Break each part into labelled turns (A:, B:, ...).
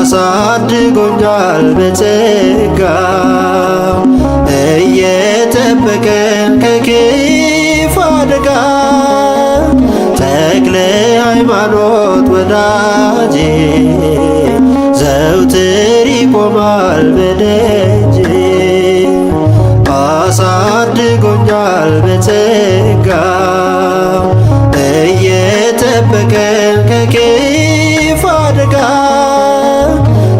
A: አሳድጎኛል በጸጋ እየጠበቀን ከክፉ አደጋ ተክለ ሃይማኖት ወዳጄ ዘውትር ይቆማል በደጄ አሳድጎኛል በጸጋ እየጠበቀን ከክፉ አደጋ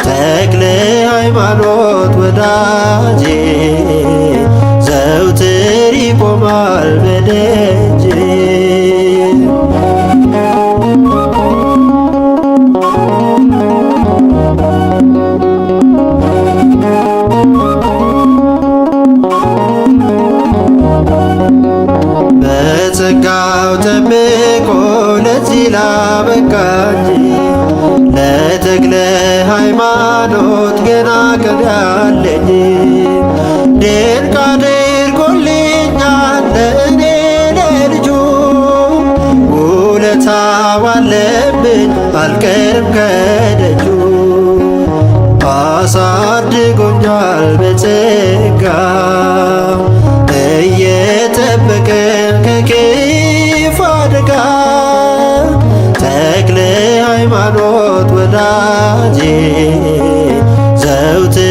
A: ተክለ ሃይማኖት ወዳጄ ዘውትር ይቆማል በደጄ በጸጋው ጠብቆ ለዚህ ላበቃኝ ለተክለ ሃይማኖት ገና ቀን ያለኝ ድንቅ አድርጎልኛል ለእኔ ለልጁ ውለታው አለብኝ አልቀርም ከደጁ አሳድጎኛል በጸጋ እየጠበቀን ከክፉ አደጋ ተክለ ሃይማኖት ወዳጄ ዘውትር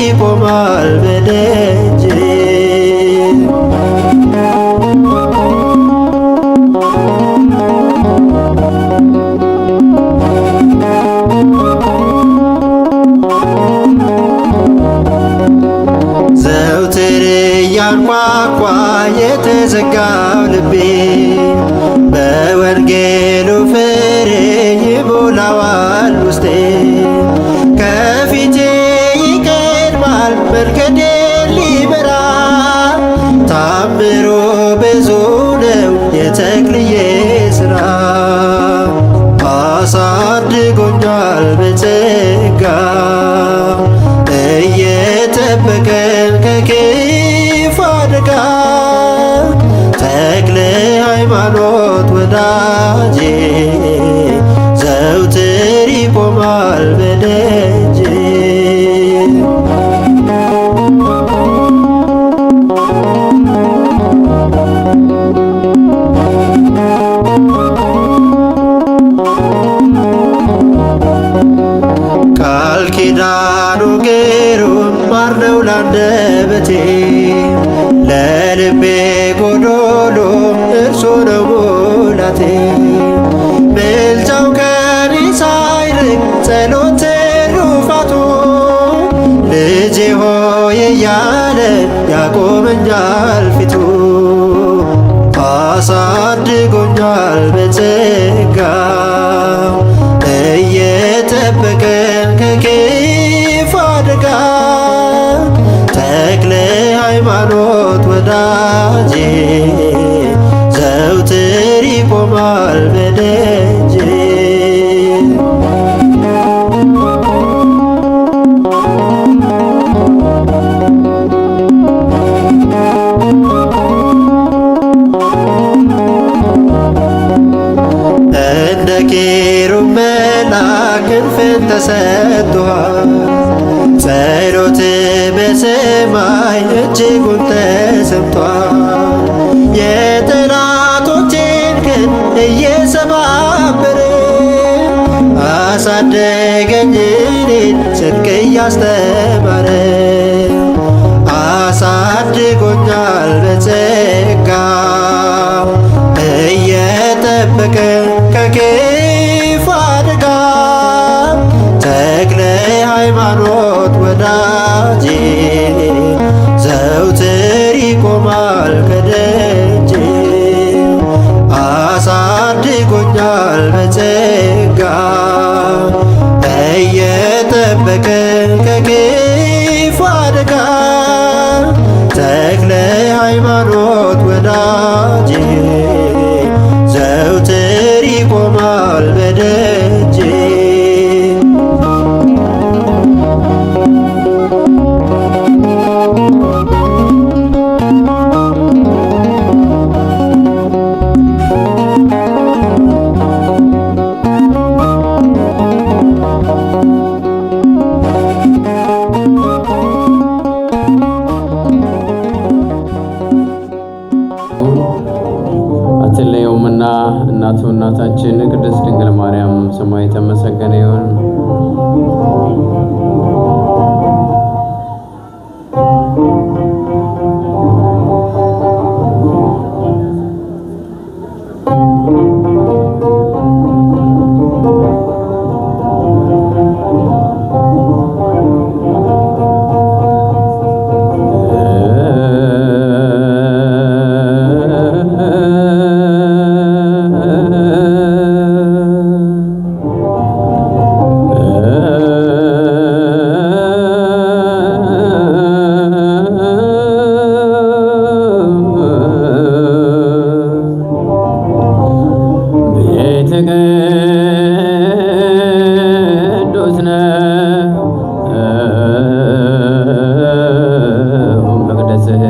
A: ይቆማል በደጄ ዘውትር እያንኳኳ የተዘጋው ልቤ በወንጌሉ ፍሬ ይሞላዋል ውስጤ ከፊቴ ይቀድማል መንገዴ ሊመራ ታምሮ ብዙ ነው የተክልዬ ሥራ አሳድጎኛል በጸጋ እየጠበቀን ከክፉ አደጋ ተክለ ሃይማኖት ወዳጄ ዘውትር ይቆማል በደጄ ቃል ኪዳኑ ግሩም ማር ነው ላንደበቴ ለልቤ ጎዶሎ እርሱ ነው ሙላቴ ምልጃው ከኔ ሳይርቅ ጸሎት ትሩፋቱ ልጄ ሆይ እያለ ያቆመኛል ፊቱ አሳድጎኛል በጸጋ እየጠበቀን ከክፉ አደጋ ተክለ ሃይማኖት ወዳጄ ዘውትር ይቆማል በደጄ እንደ ኪሩብ መልአክ ክንፍን ተሰጥቶሃል ጸሎት በሰማይ እጅጉን ተሰምቷል የጠላቶቼን ክንድ እየሰባበረ አሳደገኝ እኔን ጽድቅ እያስተማረ አሳድጎኛል በጸጋ እየጠበቀን ከክፉ አደጋ ተክለ ሃይማኖት ወዳጄ ዘውትር ይቆማል ከደጄ አሳድጎኛል በጸጋ እየጠበቀን ከክፉ አደጋ ተክለ ሃይማኖት ወዳጄ ዘውትር ይቆማል በደጄ
B: ነው መቅደስህ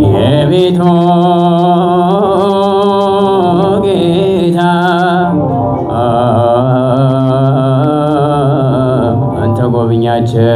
B: የቤቶ ጌታ አንተ ጎብኛቸው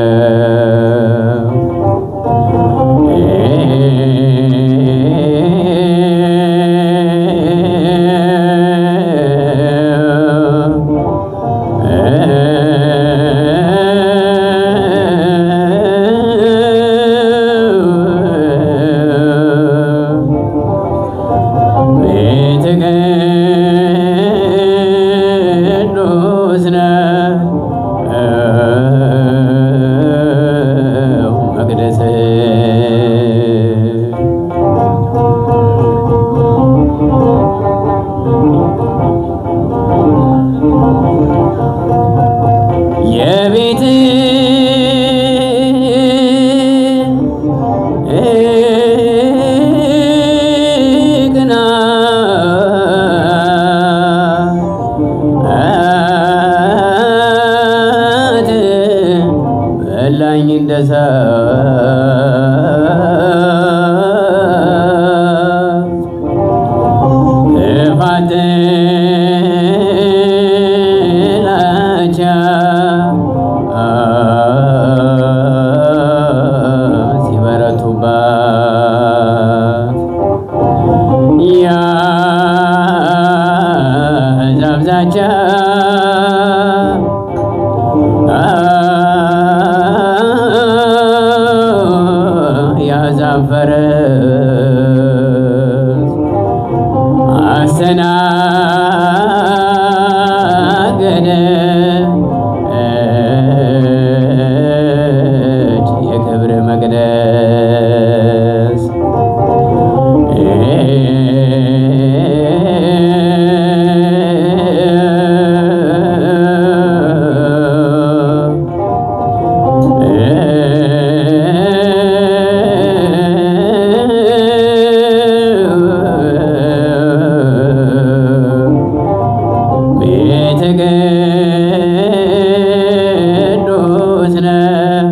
B: ቅዱስ ነው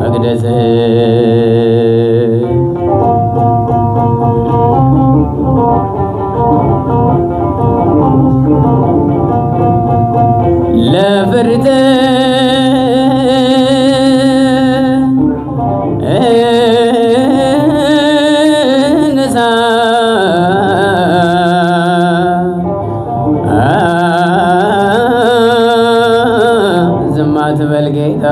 B: መቅደስህ ለፍርድ ዝም አትበል ጌታ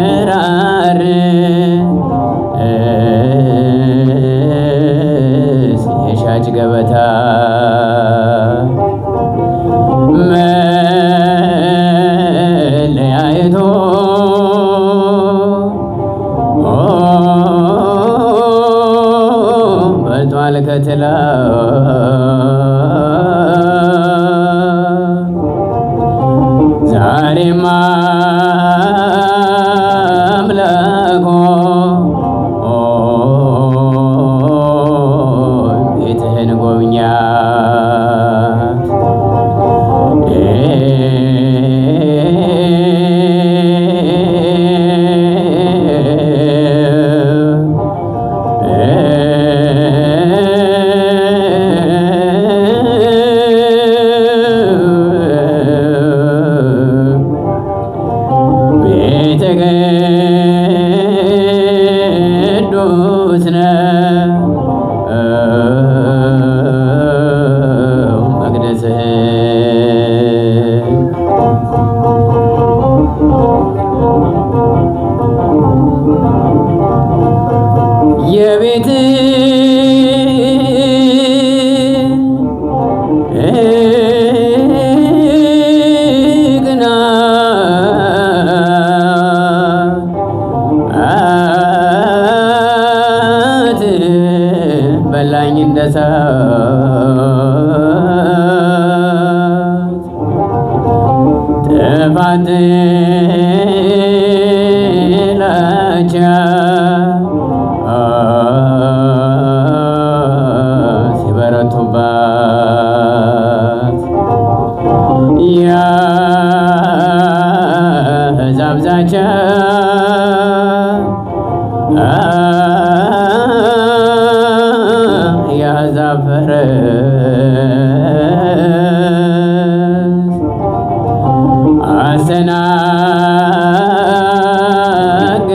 B: እንዲፈራር የሻጭ ገበታ መለያየቶ በልጧል ከትላ ዛሬማ አምላኮ ቤትህን ጎብኛት ቤተ ቅዱስ ነው መቅደስህ የቤት ቅናት በላኝ እንደ እሳት ጥፋት ጥላቻ ሲበረቱባት የአሕዛብ ዛቻ የአሕዛብ ፈረስ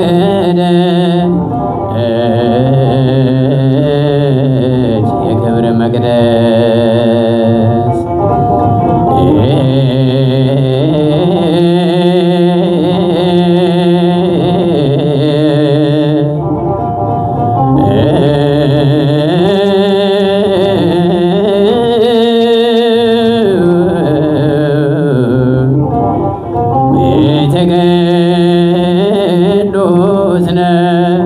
B: አስተናገደ የክብር መቅደስ ቤተ ቅዱስ ነው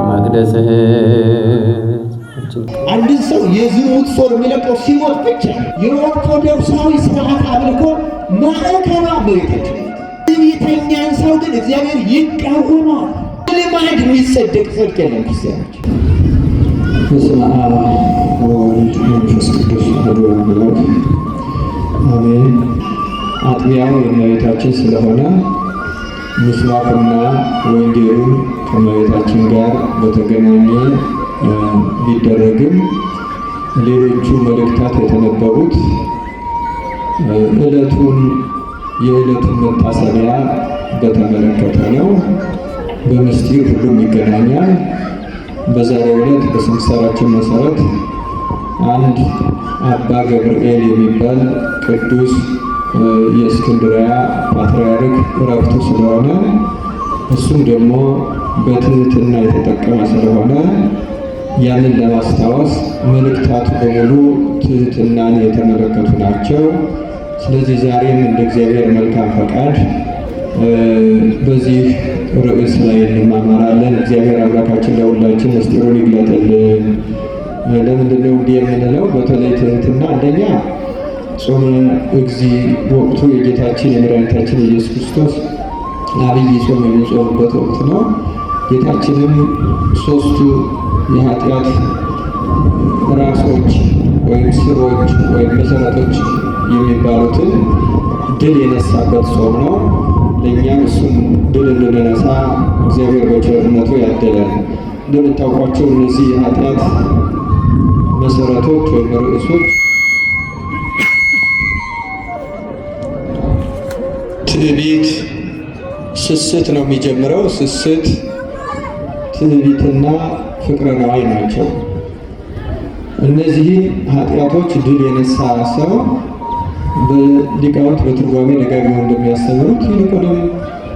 B: መቅደስህ
C: አንድን ሰው የዝሙት ሰው የሚለቀው ሲሞት ብቻ። የኦርቶዶክሳዊ ስርዓት አምልኮ ማዕከሏ እመቤታችን። ትዕቢተኛን ሰው ግን እግዚአብሔር ይቃወማል። ልማድ የሚጸደቅ ጽድቅ የለም። ክርስቲያኖች
D: በስመ አብ ወወልድ ወመንፈስ ቅዱስ አሐዱ አምላክ አሜን። አጥቢያው የእመቤታችን ስለሆነ ምስባኩና ወንጌሉ ከእመቤታችን ጋር በተገናኘ ቢደረግም ሌሎቹ መልእክታት የተነበቡት የዕለቱን መታሰቢያ በተመለከተ ነው። በምስጢር ሁሉም ይገናኛል። በዛሬው ዕለት በስንክሳራችን መሰረት አንድ አባ ገብርኤል የሚባል ቅዱስ የእስክንድርያ ፓትርያርክ ዕረፍቱ ስለሆነ እሱም ደግሞ በትህትና የተጠቀመ ስለሆነ ያንን ለማስታወስ መልእክታቱ በሙሉ ትህትናን የተመለከቱ ናቸው። ስለዚህ ዛሬም እንደ እግዚአብሔር መልካም ፈቃድ በዚህ ርዕስ ላይ እንማማራለን። እግዚአብሔር አምላካችን ለሁላችን ምስጢሩን ይግለጥልን። ለምንድነው እንዲህ የምንለው? በተለይ ትህትና አንደኛ ጾመ እግዚእ ወቅቱ የጌታችን የመድኃኒታችን ኢየሱስ ክርስቶስ አብይ ጾም የሚጾምበት ወቅት ነው። ጌታችንም ሶስቱ የኃጢአት ራሶች ወይም ስሮች ወይም መሰረቶች የሚባሉትን ድል የነሳበት ጾም ነው። ለእኛም እሱን ድል እንድንነሳ እግዚአብሔር በቸርነቱ ያደለን። እንደምታውቋቸው እነዚህ የኃጢአት መሰረቶች ወይም ርዕሶች ትዕቢት፣ ስስት ነው የሚጀምረው። ስስት፣ ትዕቢትና ፍቅረ ነዋይ ናቸው። እነዚህን ኃጢአቶች ድል የነሳ ሰው በሊቃውንት በትርጓሜ ደጋግመው እንደሚያስተምሩት ይልቁንም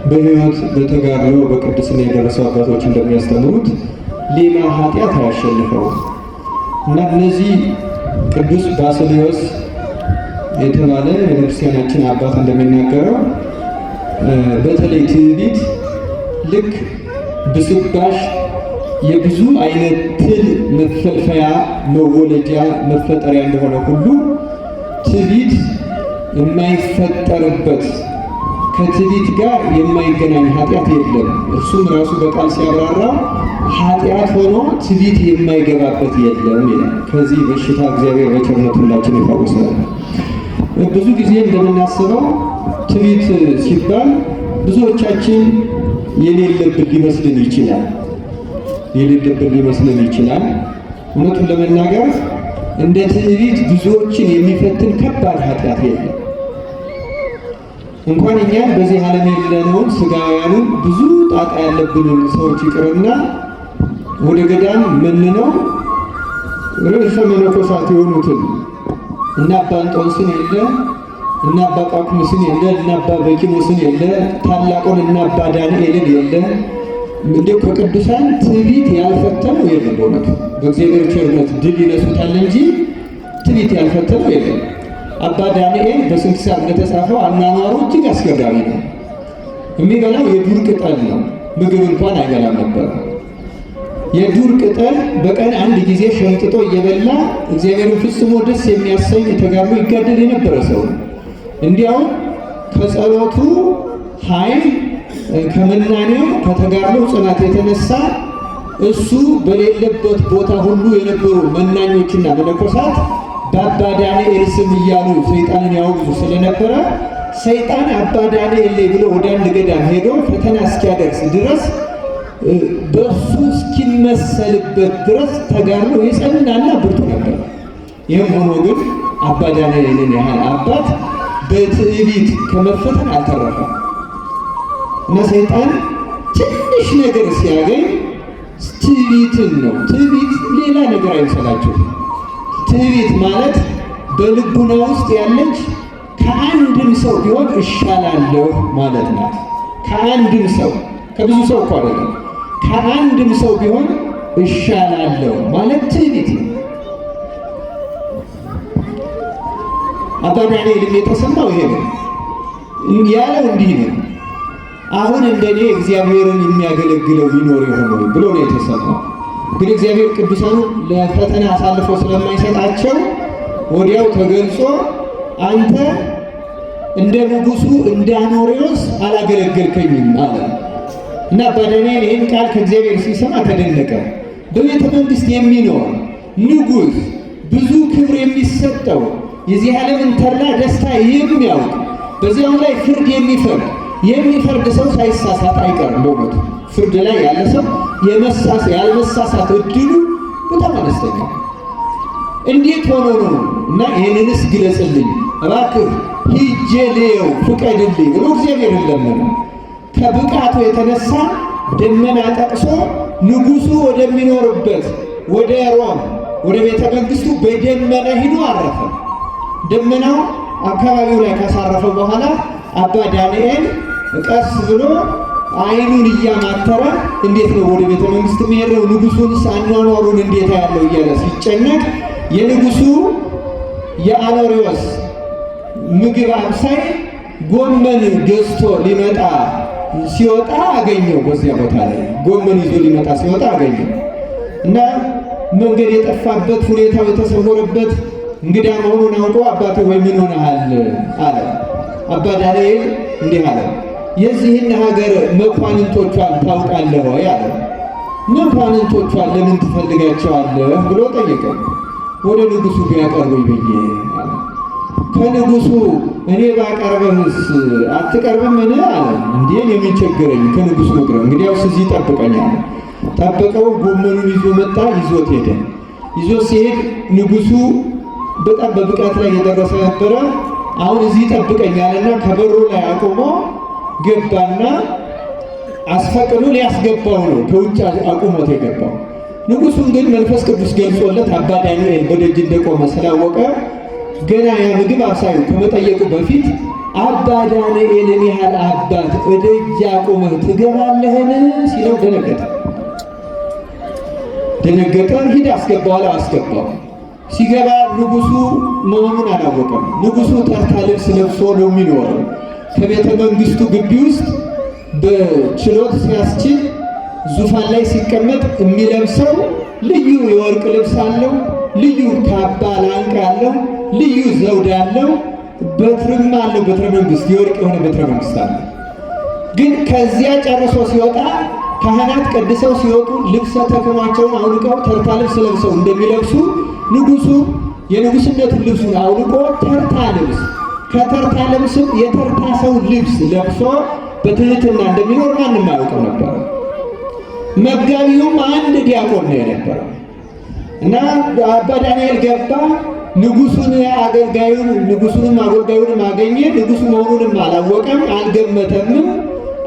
D: በሕይወት በተጋድሎ በቅድስና የደረሱ አባቶች እንደሚያስተምሩት ሌላ ኃጢአት አያሸንፈው እና እነዚህ ቅዱስ ባስልዮስ የተባለ የቤተክርስቲያናችን አባት እንደሚናገረው በተለይ ትዕቢት ልክ ብስባሽ የብዙ አይነት ትል መፈልፈያ መወለጃ መፈጠሪያ እንደሆነ ሁሉ ትዕቢት የማይፈጠርበት ከትዕቢት ጋር የማይገናኝ ኃጢአት የለም። እርሱም ራሱ በቃል ሲያብራራ ኃጢአት ሆኖ ትዕቢት የማይገባበት የለም ይላል። ከዚህ በሽታ እግዚአብሔር በቸርነቱ ሁላችን ይፈውሰናል። ብዙ ጊዜ እንደምናስበው ትዕቢት ሲባል ብዙዎቻችን የሌለብን ሊመስልን ይችላል። እውነቱን ለመናገር እንደ ትዕቢት ብዙዎችን የሚፈትን ከባድ ኃጢአት የለም። እንኳን እኛን በዚህ ዓለም የለነውን ሥጋውያኑን ብዙ ጣጣ ያለብንን ሰዎች ይቅርና ወደ ገዳም መንነው ርዕሰ መነኮሳት የሆኑትን እና አባ እንጦንስን የለ እና አባ ጳኩሚስን የለ እና አባ በኪሞስን የለ ታላቁን እና አባ ዳንኤልን የለ እንዴው ከቅዱሳን ትዕቢት ያልፈተነው የለም። በእውነቱ በእግዚአብሔር ቸርነት ድል ይነሱታል እንጂ ትዕቢት ያልፈተነው የለም። አባ ዳንኤል በስንክሳር እንደተጻፈው አኗኗሩ እጅግ አስገራሚ ነው። የሚበላው የዱር ቅጠል ነው። ምግብ እንኳን አይበላም ነበር። የዱር ቅጠል በቀን አንድ ጊዜ ሸምጥጦ እየበላ እግዚአብሔርን ፍጽሞ ደስ የሚያሰኝ ተጋድሎ ይጋደል የነበረ ሰው ነው። እንዲያውም ከጸሎቱ ኃይል ከመናኔው ከተጋድሎ ጽናት የተነሳ እሱ በሌለበት ቦታ ሁሉ የነበሩ መናኞችና መነኮሳት በአባ ዳንኤል ስም እያሉ ሰይጣንን ያወግዙ ስለነበረ ሰይጣን አባ ዳንኤል ላይ ብሎ ወደ አንድ ገዳም ሄዶ ፈተና እስኪያደርስ ድረስ በእሱ እስኪመሰልበት ድረስ ተጋድሎ የጸናና ብርቱ ነበር። ይህም ሆኖ ግን አባ ዳንኤልን ያህል አባት በትዕቢት ከመፈተን አልተረፈም እና ሰይጣን ትንሽ ነገር ሲያገኝ ትዕቢትን ነው። ትዕቢት ሌላ ነገር አይመስላችሁ። ትዕቢት ማለት በልቡና ውስጥ ያለች ከአንድም ሰው ቢሆን እሻላለሁ ማለት ናት። ከአንድም ሰው ከብዙ ሰው እኮ አይደለም፣ ከአንድም ሰው ቢሆን እሻላለሁ ማለት ትዕቢት ነው። አባ ዳንኤልም የተሰማው ይሄ ነው። ያለው እንዲህ ነው፣ አሁን እንደኔ እግዚአብሔርን የሚያገለግለው ይኖር ይሆን ብሎ ነው የተሰማው። ግን እግዚአብሔር ቅዱሳኑ ለፈተና አሳልፎ ስለማይሰጣቸው ወዲያው ተገልጾ አንተ እንደ ንጉሱ እንደ አኖሬዎስ አላገለገልከኝም አለ እና አባ ዳንኤል ይህን ቃል ከእግዚአብሔር ሲሰማ ተደነቀ። በቤተ መንግስት የሚኖር ንጉስ፣ ብዙ ክብር የሚሰጠው የዚህ ዓለምን ተድላ ደስታ የሚያውቅ በዚያው ላይ ፍርድ የሚፈርድ ሰው ሳይሳሳት አይቀርም። በእውነቱ ፍርድ ላይ ያለ ሰው ያልመሳሳት እድሉ በጣም አነስተኛ። እንዴት ሆኖ ነው እና ይህንንስ ግለጽልኝ እባክህ ሂጄ ልየው ፍቀድልኝ ብሎ እግዚአብሔርን ለመነው። ከብቃቱ የተነሳ ደመና ጠቅሶ ንጉሱ ወደሚኖርበት ወደ ሮም ወደ ቤተ መንግስቱ በደመና ሂዶ አረፈ። ደመናው አካባቢው ላይ ካሳረፈ በኋላ አባ ዳንኤል ቀስ ብሎ አይኑን እያማተረ እንዴት ነው ወደ ቤተ መንግስት የሚሄደው? ንጉሱንስ አኗኗሩን እንዴት ያለው እያለ ሲጨነቅ የንጉሱ የአኖሬዎስ ምግብ አብሳይ ጎመን ገዝቶ ሊመጣ ሲወጣ አገኘው። በዚያ ቦታ ላይ ጎመን ይዞ ሊመጣ ሲወጣ አገኘው እና መንገድ የጠፋበት ሁኔታው የተሰወረበት እንግዳ መሆኑን አውቆ አባቴ ወይ ምን ሆነሃል አለ። አባ ዳንኤል እንዲህ አለ፣ የዚህን ሀገር መኳንንቶቿን ታውቃለህ ወይ አለው። መኳንንቶቿን ለምን ትፈልጋቸዋለህ ብሎ ጠየቀ። ወደ ንጉሡ ቢያቀርቡኝ ብዬ አለ። ከንጉሡ እኔ ባቀርበህስ አትቀርብምን አለ። እንዴ የምን ቸገረኝ ከንጉሡ መቅረብ፣ እንግዲያውስ እዚህ ጠብቀኛል። ጠበቀው። ጎመኑን ይዞ መጣ። ይዞት ሄደ። ይዞት ሲሄድ ንጉሡ በጣም በብቃት ላይ የደረሰ ነበረ። አሁን እዚህ ጠብቀኛልና ከበሩ ላይ አቆሞ ገባና አስፈቅዶ ሊያስገባው ነው። ከውጭ አቁሞት የገባው። ንጉሡም ግን መንፈስ ቅዱስ ገልጾለት አባ ዳንኤል በደጅ እንደቆመ ስላወቀ ገና ያ ምግብ አብሳዩ ከመጠየቁ በፊት አባ ዳንኤልን ያህል አባት እደጅ አቁመህ ትገባለህን ሲለው ደነገጠ። ሂድ አስገባው አለ። አስገባው። ሲገባ ንጉሡ መሆኑን አላወቀም። ንጉሡ ተርታ ልብስ ለብሶ ነው የሚኖረው። ከቤተ መንግስቱ ግቢ ውስጥ በችሎት ሲያስችል ዙፋን ላይ ሲቀመጥ የሚለብሰው ልዩ የወርቅ ልብስ አለው። ልዩ ካባ ላንቃ አለው። ልዩ ዘውድ አለው። በትርም አለው። በትረ መንግስት የወርቅ የሆነ በትረ መንግስት አለው። ግን ከዚያ ጨርሶ ሲወጣ ካህናት ቀድሰው ሲወጡ ልብሰ ተክህኗቸውን አውልቀው ተርታ ልብስ ለብሰው እንደሚለብሱ ንጉሡ የንጉሥነቱን ልብሱን አውልቆ ተርታ ልብስ ከተርታ ልብስም የተርታ ሰው ልብስ ለብሶ በትህትና እንደሚኖር ማንም አያውቀው ነበር። መጋቢውም አንድ ዲያቆን ነው የነበረው እና አባ ዳንኤል ገባ። ንጉሡንም አገልጋዩንም አገኘ። ንጉሡ መሆኑንም አላወቀም፣ አልገመተምም፣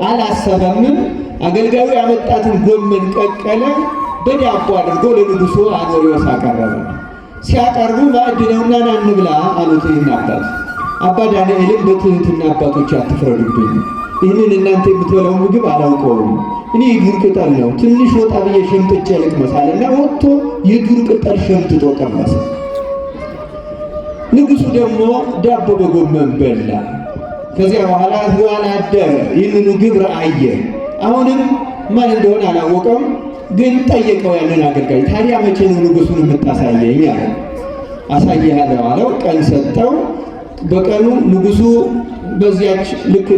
D: አላሰበምም። አገልጋዩ ያመጣትን ጎመን ቀቀለ፣ በዳቦ አድርጎ ለንጉሡ አኖሪዎስ አቀረበ። ሲያቀርቡ ማዕድ ነውና ና እንብላ አሉት። ይህን አባት አባ ዳንኤልም በትህትና አባቶች አትፍረዱብኝ፣ ይህንን እናንተ የምትበላው ምግብ አላውቀውም፣ እኔ የዱር ቅጠል ነው ትንሽ ወጣ ብዬ ሸምጥቼ ልቅመሳልና ወጥቶ የዱር ቅጠል ሸምጥጦ ቀመሰ። ንጉሡ ደግሞ ዳቦ በጎመን በላ። ከዚያ በኋላ በኋላ አደረ። ይህንኑ ግብር አየ። አሁንም ማን እንደሆነ አላወቀም፣ ግን ጠየቀው ያንን አገልጋይ። ታዲያ መቼ ነው ንጉሡን የምታሳየኝ አለ። አሳይሃለሁ አለው። ቀን ሰጠው። በቀኑ ንጉሡ በዚያች ልክ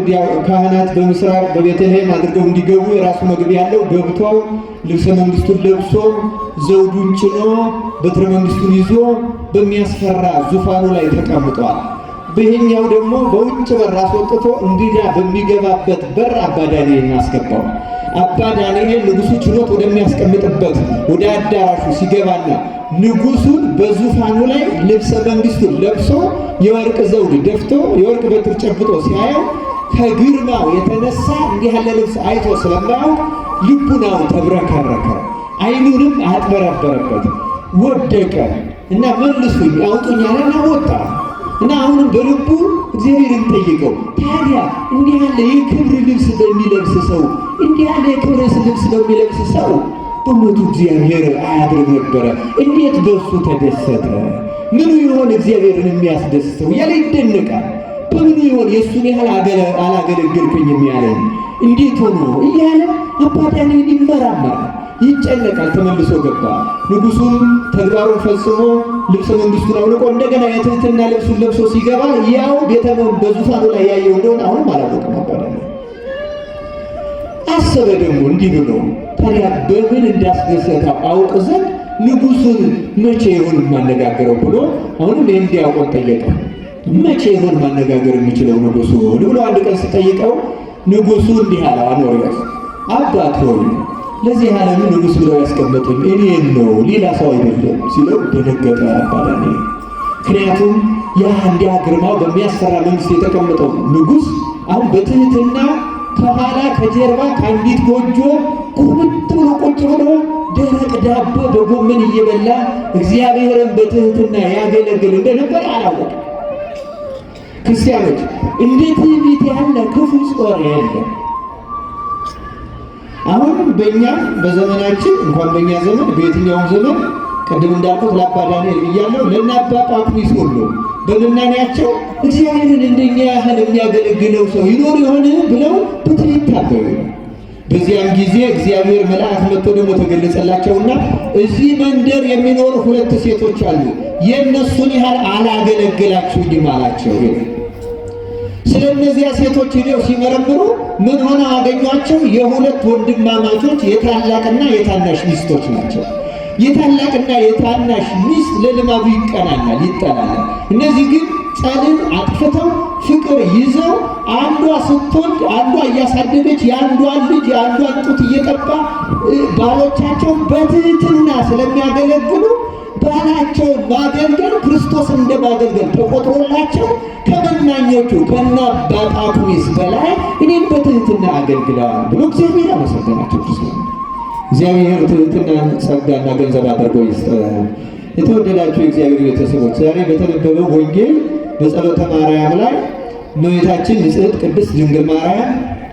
D: ካህናት በምስራቅ በቤተልሔም አድርገው እንዲገቡ የራሱ መግቢያ ያለው ገብቶ ልብሰ መንግስቱን ለብሶ ዘውዱን ጭኖ በትረ መንግስቱን ይዞ በሚያስፈራ ዙፋኑ ላይ ተቀምጧል። በይሄኛው ደግሞ በውጭ በር አስወጥቶ እንግዳ በሚገባበት በር አባ ዳንኤልን አስገባው። አባ ዳንኤል ንጉሡ ችሎት ወደሚያስቀምጥበት ወደ አዳራሹ ሲገባና ንጉሡን በዙፋኑ ላይ ልብሰ መንግስቱን ለብሶ የወርቅ ዘውድ ደፍቶ የወርቅ በትር ጨብጦ ሲያየው ከግርማው የተነሳ እንዲህ ያለ ልብስ አይቶ ስለማያውቅ ልቡናው ተብረከረከ፣ ዓይኑንም አጥበረበረበት፣ ወደቀ እና መልሱኝ አውጡኝ አለና ወጣ እና አሁንም በልቡ እግዚአብሔርን ጠይቀው። ታዲያ እንዲህ ያለ የክብር ልብስ በሚለብስ ሰው እንዲህ ያለ የክብር ልብስ በሚለብስ ሰው በሞቱ እግዚአብሔር አያድርም ነበረ? እንዴት በሱ ተደሰተ? ምኑ ይሆን እግዚአብሔርን የሚያስደስተው እያለ ይደነቃል። በምኑ ይሆን የእሱን ያህል አላገለገልከኝም ያለኝ እንዴት ሆኖ እያለ አባ ዳንኤል ይመራመራል፣ ይጨነቃል። ተመልሶ ገባ። ንጉሡም ተግባሩን ፈጽሞ ልብሰ መንግስቱን አውልቆ እንደገና የትህትና ልብሱን ለብሶ ሲገባ ያው በዙፋኑ ላይ ያየው እንደሆነ አሁንም አላወቅም ነበር። አሰበ ደግሞ እንዲህ ብሎ ታዲያ በምን እንዳስደሰተው አውቅ ዘንድ ንጉሡን መቼ ይሆን ማነጋገረው ብሎ አሁንም ይህን ዲያቆን ጠየቀ። መቼ ይሆን ማነጋገር የሚችለው ንጉሡን ብሎ አንድ ቀን ሲጠይቀው ንጉሡ እንዲህ አለው፣ አኖሪዎስ አባት ሆይ ለዚህ ዓለም ንጉሥ ብለው ያስቀመጡኝ እኔን ነው ሌላ ሰው አይደለም ሲለው ደነገጠ አባ ዳንኤል። ምክንያቱም ያ እንዲያ ግርማው በሚያስፈራ መንግስት የተቀመጠው ንጉሥ አሁን በትህትና ከኋላ ከጀርባ ከአንዲት ጎጆ ቁርጥ ብሎ ቁጭ ብሎ ደረቅ ዳቦ በጎመን እየበላ እግዚአብሔርን በትህትና ያገለግል እንደነበር አላወቅም። ክርስቲያኖች እንዴት ትዕቢት ያለ ክፉ ጾር የለም። አሁን በእኛ በዘመናችን እንኳን በእኛ ዘመን በየትኛውም ዘመን ቅድም እንዳልኩት ለአባ ዳንኤል ብያለሁ፣ ለእነ አባ ጳኩሚስ ሁሉ በምናኔያቸው እግዚአብሔርን እንደኛ ያህል የሚያገለግለው ሰው ይኖር ይሆን ብለው በትዕቢት ታበዩ። በዚያም ጊዜ እግዚአብሔር መልአክ መጥቶ ደግሞ ተገለጸላቸውና እዚህ መንደር የሚኖሩ 2 ሴቶች አሉ፣ የእነሱን ያህል አላገለግላችሁኝም አላቸው።
C: ስለ እነዚያ ሴቶች ሄደው ሲመረምሩ ምን ሆነው አገኟቸው? የሁለት ወንድማማቾች የታላቅና የታናሽ ሚስቶች ናቸው። የታላቅና የታናሽ ሚስት ለልማዱ ይቀናናል፣ ይጠላል። እነዚህ ግን ጸልን አጥፍተው ፍቅር ይዘው አንዷ ስትወልድ አንዷ እያሳደገች የአንዷን ልጅ የአንዷን ጡት እየጠባ ባሎቻቸው በትህትና ስለሚያገለግሉ ባላቸውን ማገልገል ክርስቶስ እንደማገልገል ተቆጥሮላቸው ከመናኞቹ ከእነ አባ ጳኩሚስ በላይ እኔን በትህትና አገልግለዋል ብሎ እግዚአብሔር አመሰገናቸው። ክርስቶስ እግዚአብሔር ትህትናን ጸጋና ገንዘብ አድርጎ ይስጠን። የተወደዳችሁ የእግዚአብሔር ቤተሰቦች ዛሬ በተነበበው ወንጌል በጸሎተ ማርያም ላይ እመቤታችን ንጽሕት ቅድስት ድንግል ማርያም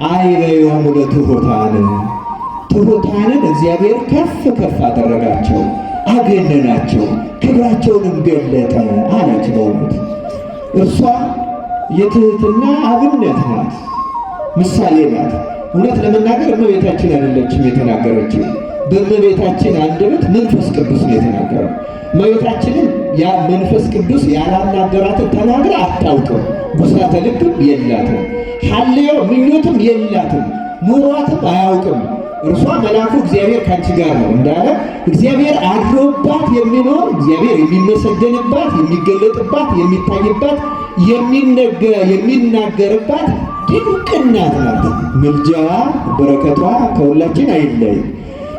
C: አይበዮሙ ለትሑታን ትሑታንን እግዚአብሔር ከፍ ከፍ አደረጋቸው፣ አገነናቸው፣ ክብራቸውንም ገለጠ አለች። በእውነት እርሷ የትህትና አብነት ናት፣ ምሳሌ ናት። እውነት ለመናገር እመቤታችን አይደለችም የተናገረችው፣ በእመቤታችን አንደበት መንፈስ ቅዱስ ነው የተናገረው። እመቤታችንን ያ መንፈስ ቅዱስ ያላናገራትን ተናግራ አታውቅም። ጉስራተ ልብም የላትም፣ ሐልዮ ምኞትም የላትም፣ ኑሯትም አያውቅም። እርሷ መልአኩ እግዚአብሔር ካንቺ ጋር ነው እንዳለ እግዚአብሔር አድሮባት የሚኖር እግዚአብሔር የሚመሰገንባት፣ የሚገለጥባት፣ የሚታይባት፣ የሚናገርባት ድንቅ እናት ናት። ምልጃዋ በረከቷ ከሁላችን አይለይ።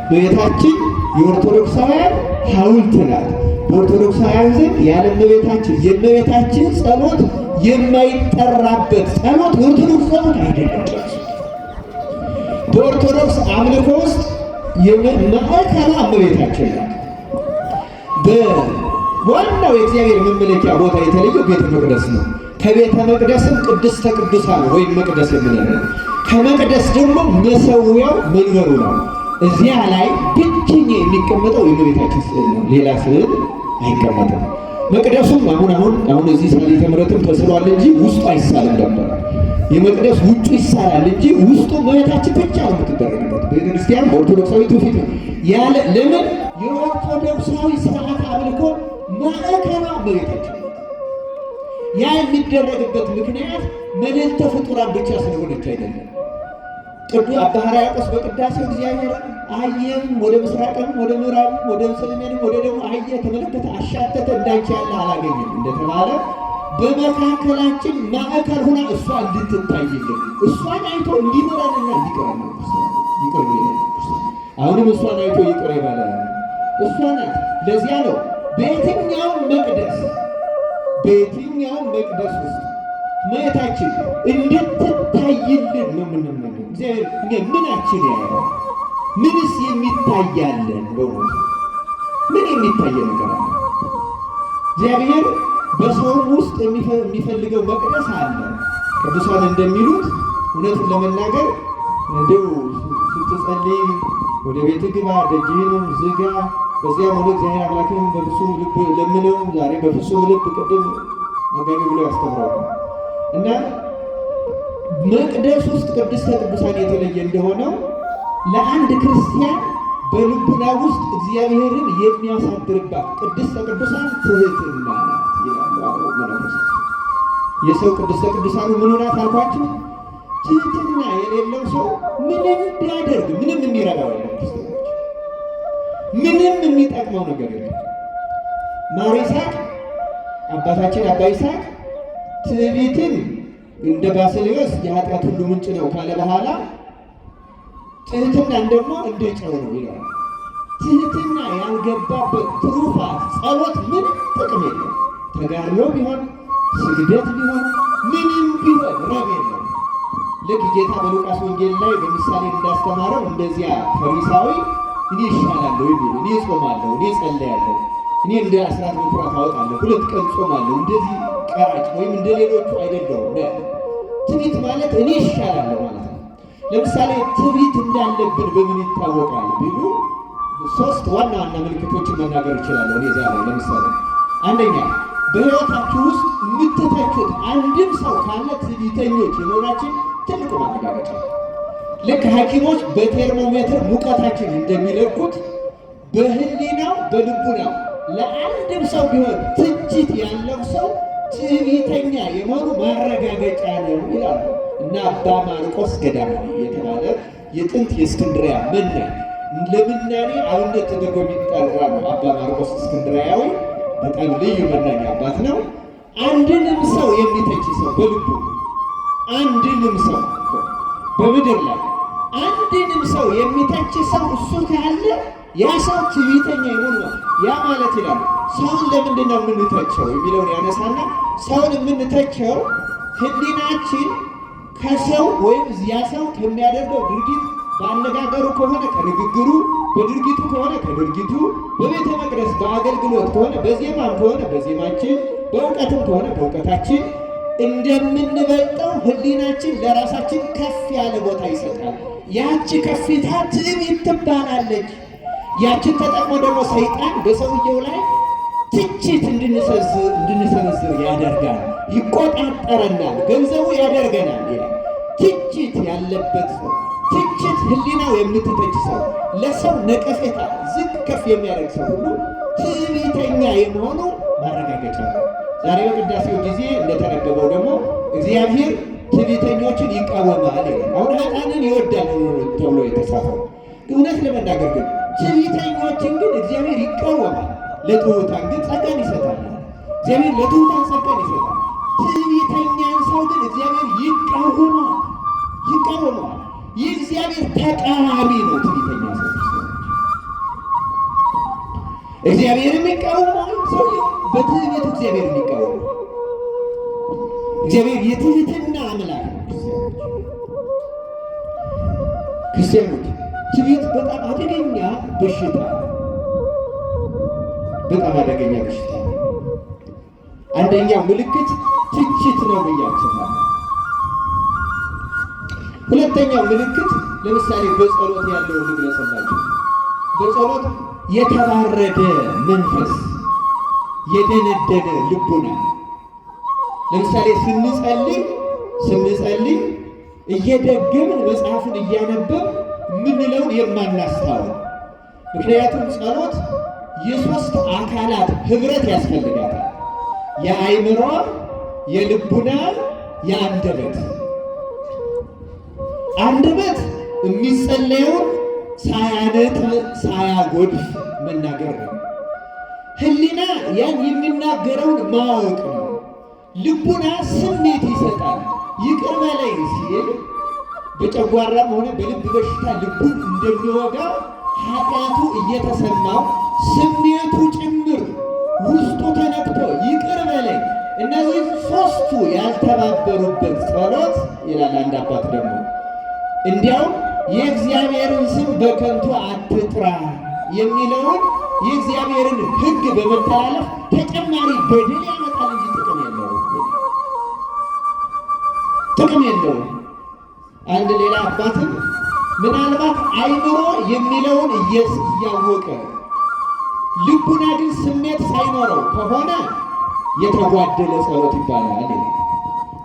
C: እመቤታችን የኦርቶዶክሳውያን ሐውልት ናት። በኦርቶዶክሳውያን ዘንድ ያለ እመቤታችን የእመቤታችን ጸሎት የማይጠራበት ጸሎት የኦርቶዶክስ ጸሎት አይደለም። በኦርቶዶክስ አምልኮ ውስጥ ማዕከሏ እመቤታችን ናት። በዋናው የእግዚአብሔር መመለኪያ ቦታ የተለየው ቤተ መቅደስ ነው። ከቤተ መቅደስም ቅድስተ ቅዱሳን ወይም መቅደስ የምንለው፣ ከመቅደስ ደግሞ መሰዊያው መንበሩ ነው። እዚያ ላይ ብቸኛ የሚቀመጠው የእመቤታችን ስዕል ነው። ሌላ ስዕል አይቀመጥም። መቅደሱም አሁን እዚህ ሰሌተ ምሕረትም ተስሏል እንጂ ውስጡ አይሳልም ነበር። የመቅደስ ውጩ ይሳላል እንጂ ውስጡ እመቤታችን ብቻ ነው የምትደረግበት። ቤተክርስቲያን ኦርቶዶክሳዊ ትውፊት ነው ያለ ለምን የኦርቶዶክሳዊ ስርዓት አምልኮ ማዕከሏ እመቤታችን። ያ የሚደረግበት ምክንያት መልዕልተ ፍጡራን ብቻ ስለሆነች አይደለም። ቅዱስ አባ ሕርያቆስ በቅዳሴው እግዚአብሔር አየም ወደ ምስራቅም ወደ ምዕራብም ወደ ሰሜንም ወደ ደቡብ አየ፣ ተመለከተ፣ አሻተተ፣ እንዳንቺ ያለ አላገኘም እንደተባለ በመካከላችን ማዕከል ሆና እሷ እንድትታይልን እሷን አይቶ እንዲምረንና እንዲቀረን ነው። ይቅር ይላል። አሁንም እሷን አይቶ ይቅር ይባላል። እሷ ናት። ለዚያ ነው በየትኛውም መቅደስ ውስጥ እመቤታችን እንድትታይልን ነው የምንመኘው። እግዚአብሔር ምናችን ያየው ምንስ የሚታያለን? በእውነት ምን የሚታየ ነገር አለ? እግዚአብሔር በሰውም ውስጥ የሚፈልገው መቅደስ አለ። ቅዱሳን እንደሚሉት እውነቱን ለመናገር እንደው ስትጸልይ ወደ ቤት ግባ፣ ደጅህንም ዝጋ፣ በዚያም ወደ እግዚአብሔር አምላክህን በፍጹም ልብ ለምነው። ዛሬ በፍጹም ልብ ቅድም መጋቢ ብሎ ያስተምራሉ እና መቅደስ ውስጥ ቅድስተ ቅዱሳን የተለየ እንደሆነው ለአንድ ክርስቲያን በልቡና ውስጥ እግዚአብሔርን የሚያሳድርባት ቅድስተ ቅዱሳን ትህትና ናት ይላሉ መነኮሳት። የሰው ቅድስተ ቅዱሳኑ ምን ናት አልኳችሁ? ትህትና የሌለው ሰው ምንም ቢያደርግ ምንም የሚረዳው የለም። ክርስቲያኖች ምንም የሚጠቅመው ነገር የለም። ማር ይስሐቅ አባታችን አባ ይስሐቅ ትዕቢትን እንደ ባስልዮስ የኃጢአት ሁሉ ምንጭ ነው ካለ በኋላ ትህትናን ደግሞ እንደ ጨው ነው ይላል። ትህትና ያልገባበት ትሩፋት ጸሎት ምንም ጥቅም የለም። ተጋድሎ ቢሆን ስግደት ቢሆን ምንም ቢሆን ረብ የለም። ልክ ጌታ በሉቃስ ወንጌል ላይ በምሳሌ እንዳስተማረው እንደዚያ ፈሪሳዊ እኔ እሻላለሁ የሚል እኔ ጾማለሁ፣ እኔ ጸልያለሁ፣ እኔ እንደ አስራት በኩራት አወጣለሁ፣ 2 ቀን ጾማለሁ፣ እንደዚህ ቀራጭ ወይም እንደ ሌሎቹ አይደለሁም። ትዕቢት ማለት እኔ እሻላለሁ ማለት ነው። ለምሳሌ ትዕቢት እንዳለብን በምን ይታወቃል ቢሉ 3 ዋና ምልክቶችን መናገር ይችላል። እኔ ዛሬ ለምሳሌ አንደኛ በሕይወታችሁ ውስጥ የምትተቹት አንድም ሰው ካለ ትዕቢተኞች የመሆናችን ትልቁ ማረጋገጫ። ልክ ሐኪሞች በቴርሞሜትር ሙቀታችን እንደሚለኩት በህሊናው በልቡናው ለአንድም ሰው ቢሆን ትችት ያለው ሰው ትዕቢተኛ የመሆኑ ማረጋገጫ ነው ይላሉ እና አባ ማርቆስ ገዳማዊ የተባለ የጥንት የእስክንድርያ መናኝ ለምናኔ አብነት ተደርጎ የሚጠራ ነው። አባ ማርቆስ እስክንድርያዊ በጣም ልዩ መናኝ አባት ነው። አንድንም ሰው የሚተች ሰው በልቡ አንድንም ሰው በምድር ላይ አንድንም ሰው የሚተች ሰው እሱ ካለ ያ ሰው ትዕቢተኛ ይሁን ነው። ያ ማለት ይላል ሰውን ለምንድን ነው የምንተቸው የሚለውን ያነሳና ሰውን የምንተቸው ሕሊናችን ከሰው ወይም ያ ሰው ከሚያደርገው ድርጊት በአነጋገሩ ከሆነ ከንግግሩ፣ በድርጊቱ ከሆነ ከድርጊቱ፣ በቤተ መቅደስ በአገልግሎት ከሆነ በዜማም ከሆነ በዜማችን፣ በእውቀትም ከሆነ በእውቀታችን እንደምንበልጠው ሕሊናችን ለራሳችን ከፍ ያለ ቦታ ይሰጣል። ያቺ ከፍታ ትዕቢት ትባላለች። ያችን ተጠቅሞ ደግሞ ሰይጣን በሰውየው ላይ ትችት እንድንሰነዝር ያደርጋል፣ ይቆጣጠረናል፣ ገንዘቡ ያደርገናል ይላል። ትችት ያለበት ሰው፣ ትችት ሕሊናው የምትተች ሰው፣ ለሰው ነቀፌታ ዝቅ ከፍ የሚያደርግ ሰው ሁሉ ትዕቢተኛ የመሆኑ ማረጋገጫ ነው። ዛሬ በቅዳሴው ጊዜ እንደተነበበው ደግሞ እግዚአብሔር ትዕቢተኞችን ይቃወማል ይላል። አሁን ኃጥአንን ይወዳል ተብሎ የተጻፈው እውነት ለመናገር ግን ትዕቢተኞችን ግን እግዚአብሔር ይቃወማል። ለትሑታን ግን ጸጋን ይሰጣል። እግዚአብሔር ለትሑታን ጸጋን ይሰጣል። ትዕቢተኛን ሰው ግን እግዚአብሔር ይቃወማል። የእግዚአብሔር ተቃዋሚ ነው ትዕቢተኛ ሰው። እግዚአብሔርም ይቃወማል። ሰውየው በትዕቢቱ እግዚአብሔርን ይቃወማል። እግዚአብሔር የትህትና አምላክ ነው። ክርስቲያኖች ትዕቢት በጣም አደገኛ በሽታ፣ በጣም አደገኛ በሽታ። አንደኛው ምልክት ትችት ነው ብያችኋል። ሁለተኛው ምልክት ለምሳሌ በጸሎት ያለው ልግለጽላችሁ። በጸሎት የተባረደ መንፈስ፣ የደነደነ ልቡና። ለምሳሌ ስንጸልይ እየደገምን መጽሐፉን እያነበብ ምንለውን የማናስታው። ምክንያቱም ጸሎት የሶስት አካላት ህብረት ያስፈልጋታል። የአእምሮ፣ የልቡና፣ የአንደበት። አንደበት የሚጸለየውን ሳያነጥብ ሳያጎድፍ መናገር ነው። ህሊና ያን የሚናገረውን ማወቅ ነው። ልቡና ስሜት ይሰጣል። ይቅር በለኝ ሲል በጨጓራም ሆነ በልብ በሽታ ልቡን እንደሚወጋ ኃጢአቱ እየተሰማው ስሜቱ ጭምር ውስጡ ተነክቶ ይቅር በለኝ። እነዚህ ሶስቱ ያልተባበሩበት ጸሎት ይላል አንድ አባት ደግሞ እንዲያውም የእግዚአብሔርን ስም በከንቱ አትጥራ የሚለውን የእግዚአብሔርን ሕግ በመተላለፍ ተጨማሪ በደል ያመጣል እንጂ ጥቅም የለውም። አንድ ሌላ አባትም ምናልባት አእምሮ የሚለውን እያወቀ ልቡና ግን ስሜት ሳይኖረው ከሆነ የተጓደለ ጸሎት ይባላል።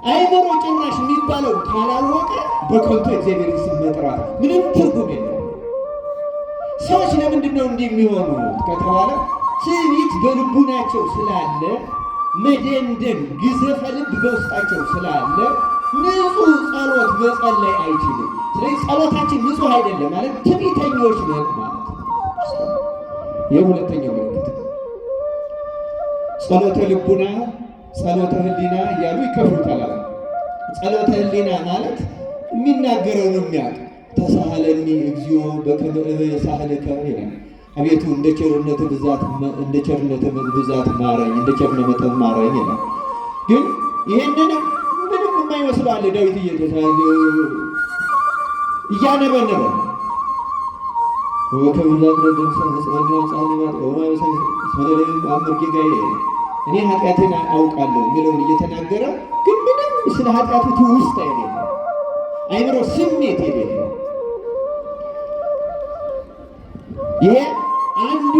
C: አእምሮ ጭራሽ የሚባለው ካላወቀ በከንቱ እግዚአብሔርን ስም መጥራት ምንም ትርጉም የለው። ሰዎች ለምንድን ነው እንዲህ የሚሆኑት ከተባለ ትዕቢት በልቡናቸው ስላለ፣ መደንደን ግዘፈ ልብ በውስጣቸው ስላለ ንጹሕ ጸሎት መጸለይ አይችሉም። ስለዚህ ጸሎታችን ንጹሕ አይደለም ማለት ትዕቢተኞች ነን ማለት ነው። የሁለተኛው ምልክት ጸሎተ ልቡና፣ ጸሎተ ህሊና እያሉ ይከፍሉታል። ጸሎተ ህሊና ማለት የሚናገረው ነው የሚያውቅ። ተሳሃለኒ እግዚኦ በከመ እበሳህልከ ይላል። አቤቱ እንደ ቸርነትህ ብዛት ማረኝ፣ እንደ ቸርነትህ መጠን ማረኝ ይላል። ግን ይሄንን ምንም የማይመስለው አለ። ዳዊት እያነበነበ እኔ ኃጢአትን አውቃለሁ የሚለውን እየተናገረ ግን ምንም ስለ ኃጢአቱ ትውስታ የሌለው አእምሮ ስሜት የሌለው ይሄ አንዱ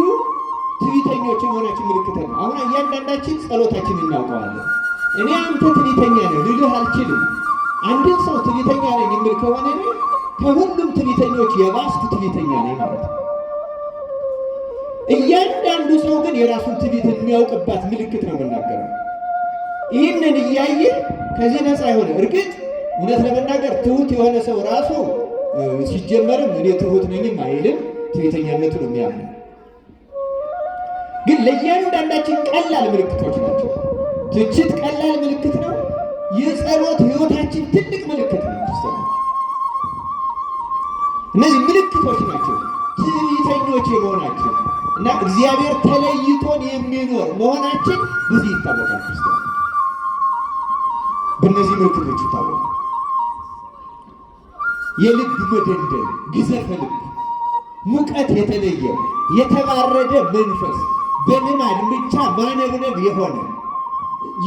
C: ትዕቢተኞች የሆናችን ምልክት ነው። አሁን እያንዳንዳችን ጸሎታችን እናውቀዋለን። እኔ አንተ ትዕቢተኛ ነህ ልልህ አልችልም። አንድን ሰው ትዕቢተኛ ነኝ የሚል ከሆነ ከሁሉም ትዕቢተኞች የባስኩ ትዕቢተኛ ነኝ ማለት ነው። እያንዳንዱ ሰው ግን የራሱን ትዕቢት የሚያውቅባት ምልክት ነው የምናገረው። ይህንን እያየ ከዚህ ነፃ የሆነ እርግጥ እውነት ለመናገር ትሁት የሆነ ሰው ራሱ ሲጀመርም እኔ ትሁት ነኝም አይልም፣ ትዕቢተኛነቱን የሚያምን ግን ለእያንዳንዳችን ቀላል ምልክቶች ናቸው። ትችት ቀላል ምልክት ነው። የጸሎት ሕይወታችን ትልቅ ምልክት ነው። ክርስቲያኖች እነዚህ ምልክቶች ናቸው ትዕቢተኞች የመሆናችን እና እግዚአብሔር ተለይቶን የሚኖር መሆናችን በዚህ ይታወቃል። ክርስቲያኖች በእነዚህ ምልክቶች ይታወቃል። የልብ መደንደን፣ ግዘፈ ልብ፣ ሙቀት የተለየው የተባረደ መንፈስ፣ በልማድ ብቻ ማነብነብ የሆነ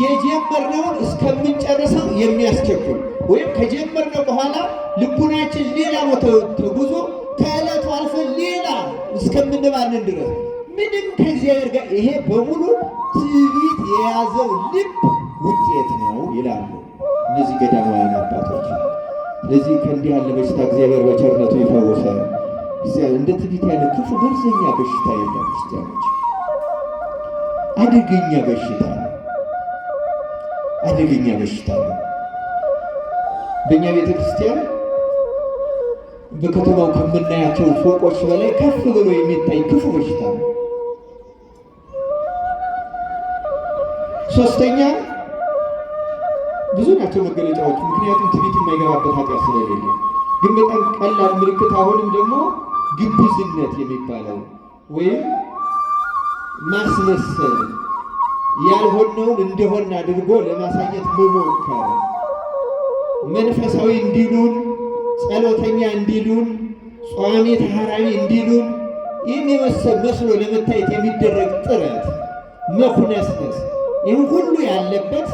C: የጀመርነውን እስከምንጨርሰው የሚያስቸኩል ወይም ከጀመርነው በኋላ ልቡናችን ሌላ ቦታ ተጉዞ ከዕለቱ አልፈን ሌላ እስከምንባንን ድረስ ምንም ከእግዚአብሔር ጋር ይሄ በሙሉ ትዕቢት የያዘው ልብ ውጤት ነው ይላሉ እነዚህ ገዳማውያን አባቶች። ስለዚህ ከእንዲህ ያለ በሽታ እግዚአብሔር በቸርነቱ ይፈውሳል። እንደ ትዕቢት ያለ ክፉ መርዘኛ በሽታ የለም። ክርስቲያኖች አደገኛ በሽታ ነው። አደገኛ በሽታ ነው። በእኛ ቤተ ክርስቲያን በከተማው ከምናያቸው ፎቆች በላይ ከፍ ብሎ የሚታይ ክፉ በሽታ ነው። ሶስተኛ ብዙ ናቸው መገለጫዎች። ምክንያቱም ትዕቢት የማይገባበት ኃጢአት ስለሌለ፣ ግን በጣም ቀላል ምልክት አሁንም ደግሞ ግብዝነት የሚባለው ወይም ማስመሰል፣ ያልሆነውን እንደሆነ አድርጎ ለማሳየት መሞከር፣ መንፈሳዊ እንዲሉን፣ ጸሎተኛ እንዲሉን፣ ጿሚ ተሐራዊ እንዲሉን ይህን የመሰል መስሎ ለመታየት የሚደረግ ጥረት፣ መኩነስነስ፣ ይህን ሁሉ ያለበት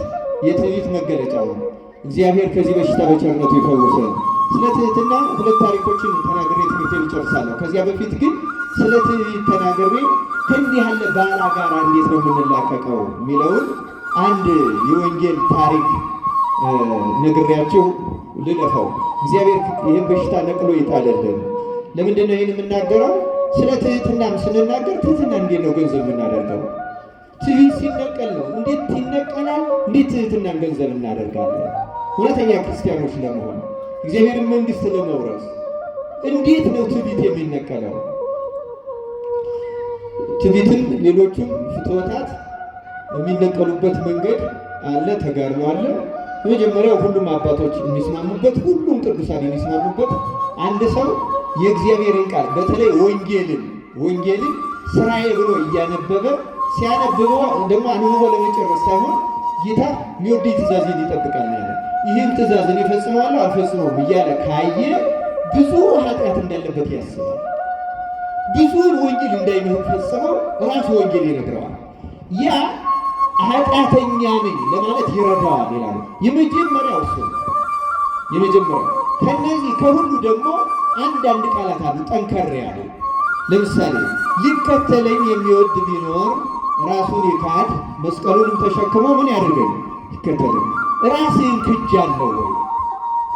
C: የትዕቢት መገለጫው ነው። እግዚአብሔር ከዚህ በሽታ በቸርነቱ ይፈውሰን። ስለ ትህትና ሁለት ታሪኮችን ተናግሬ ትምህርቴን እጨርሳለሁ። ከዚያ በፊት ግን ስለ ትዕቢት ተናግሬ ከእንዲህ ያለ ባላጋራ እንዴት ነው የምንላቀቀው የሚለውን አንድ የወንጌል ታሪክ ነግሬያችሁ ልለፈው። እግዚአብሔር ይህን በሽታ ነቅሎ ይጣለልን። ለምንድን ነው ይህን የምናገረው? ስለ ትህትናም ስንናገር ትህትና እንዴት ነው ገንዘብ የምናደርገው? ትዕቢት ሲነቀል ነው። እንዴት ይነቀላል? እንዴት ትህትናን ገንዘብ እናደርጋለን? እውነተኛ ክርስቲያኖች ለመሆን እግዚአብሔርን መንግሥት ለመውረስ እንዴት ነው ትዕቢት የሚነቀለው? ትዕቢትን ሌሎቹም ፍትወታት የሚነቀሉበት መንገድ አለ፣ ተጋድሎ አለ። የመጀመሪያው ሁሉም አባቶች የሚስማሙበት፣ ሁሉም ቅዱሳን የሚስማሙበት አንድ ሰው የእግዚአብሔርን ቃል በተለይ ወንጌልን ስራዬ ብሎ እያነበበ ሲያነብበው ደግሞ አንብቦ ለመጨረስ ሳይሆን ጌታ የሚወደኝ ትእዛዜን ይጠብቃል ያለ ይህን ትእዛዝን ይፈጽማለሁ አልፈጽመውም እያለ ካየ ብዙ ኃጢአት እንዳለበት ያስባል። ብዙውን ወንጌል እንዳይፈጽመው ራሱ ወንጌል ይነግረዋል። ያ ኃጢአተኛ ነኝ ለማለት ይረዳዋል ይላሉ። የመጀመሪያው እሱ የመጀመሪያው። ከነዚህ ከሁሉ ደግሞ አንዳንድ ቃላት አሉ ጠንከር ያሉ። ለምሳሌ ሊከተለኝ የሚወድ ቢኖር ራሱን ይካድ፣ መስቀሉንም ተሸክሞ ምን ያደርገኝ? ይከተለኝ። ራስህን ክጃለሁ ወይ?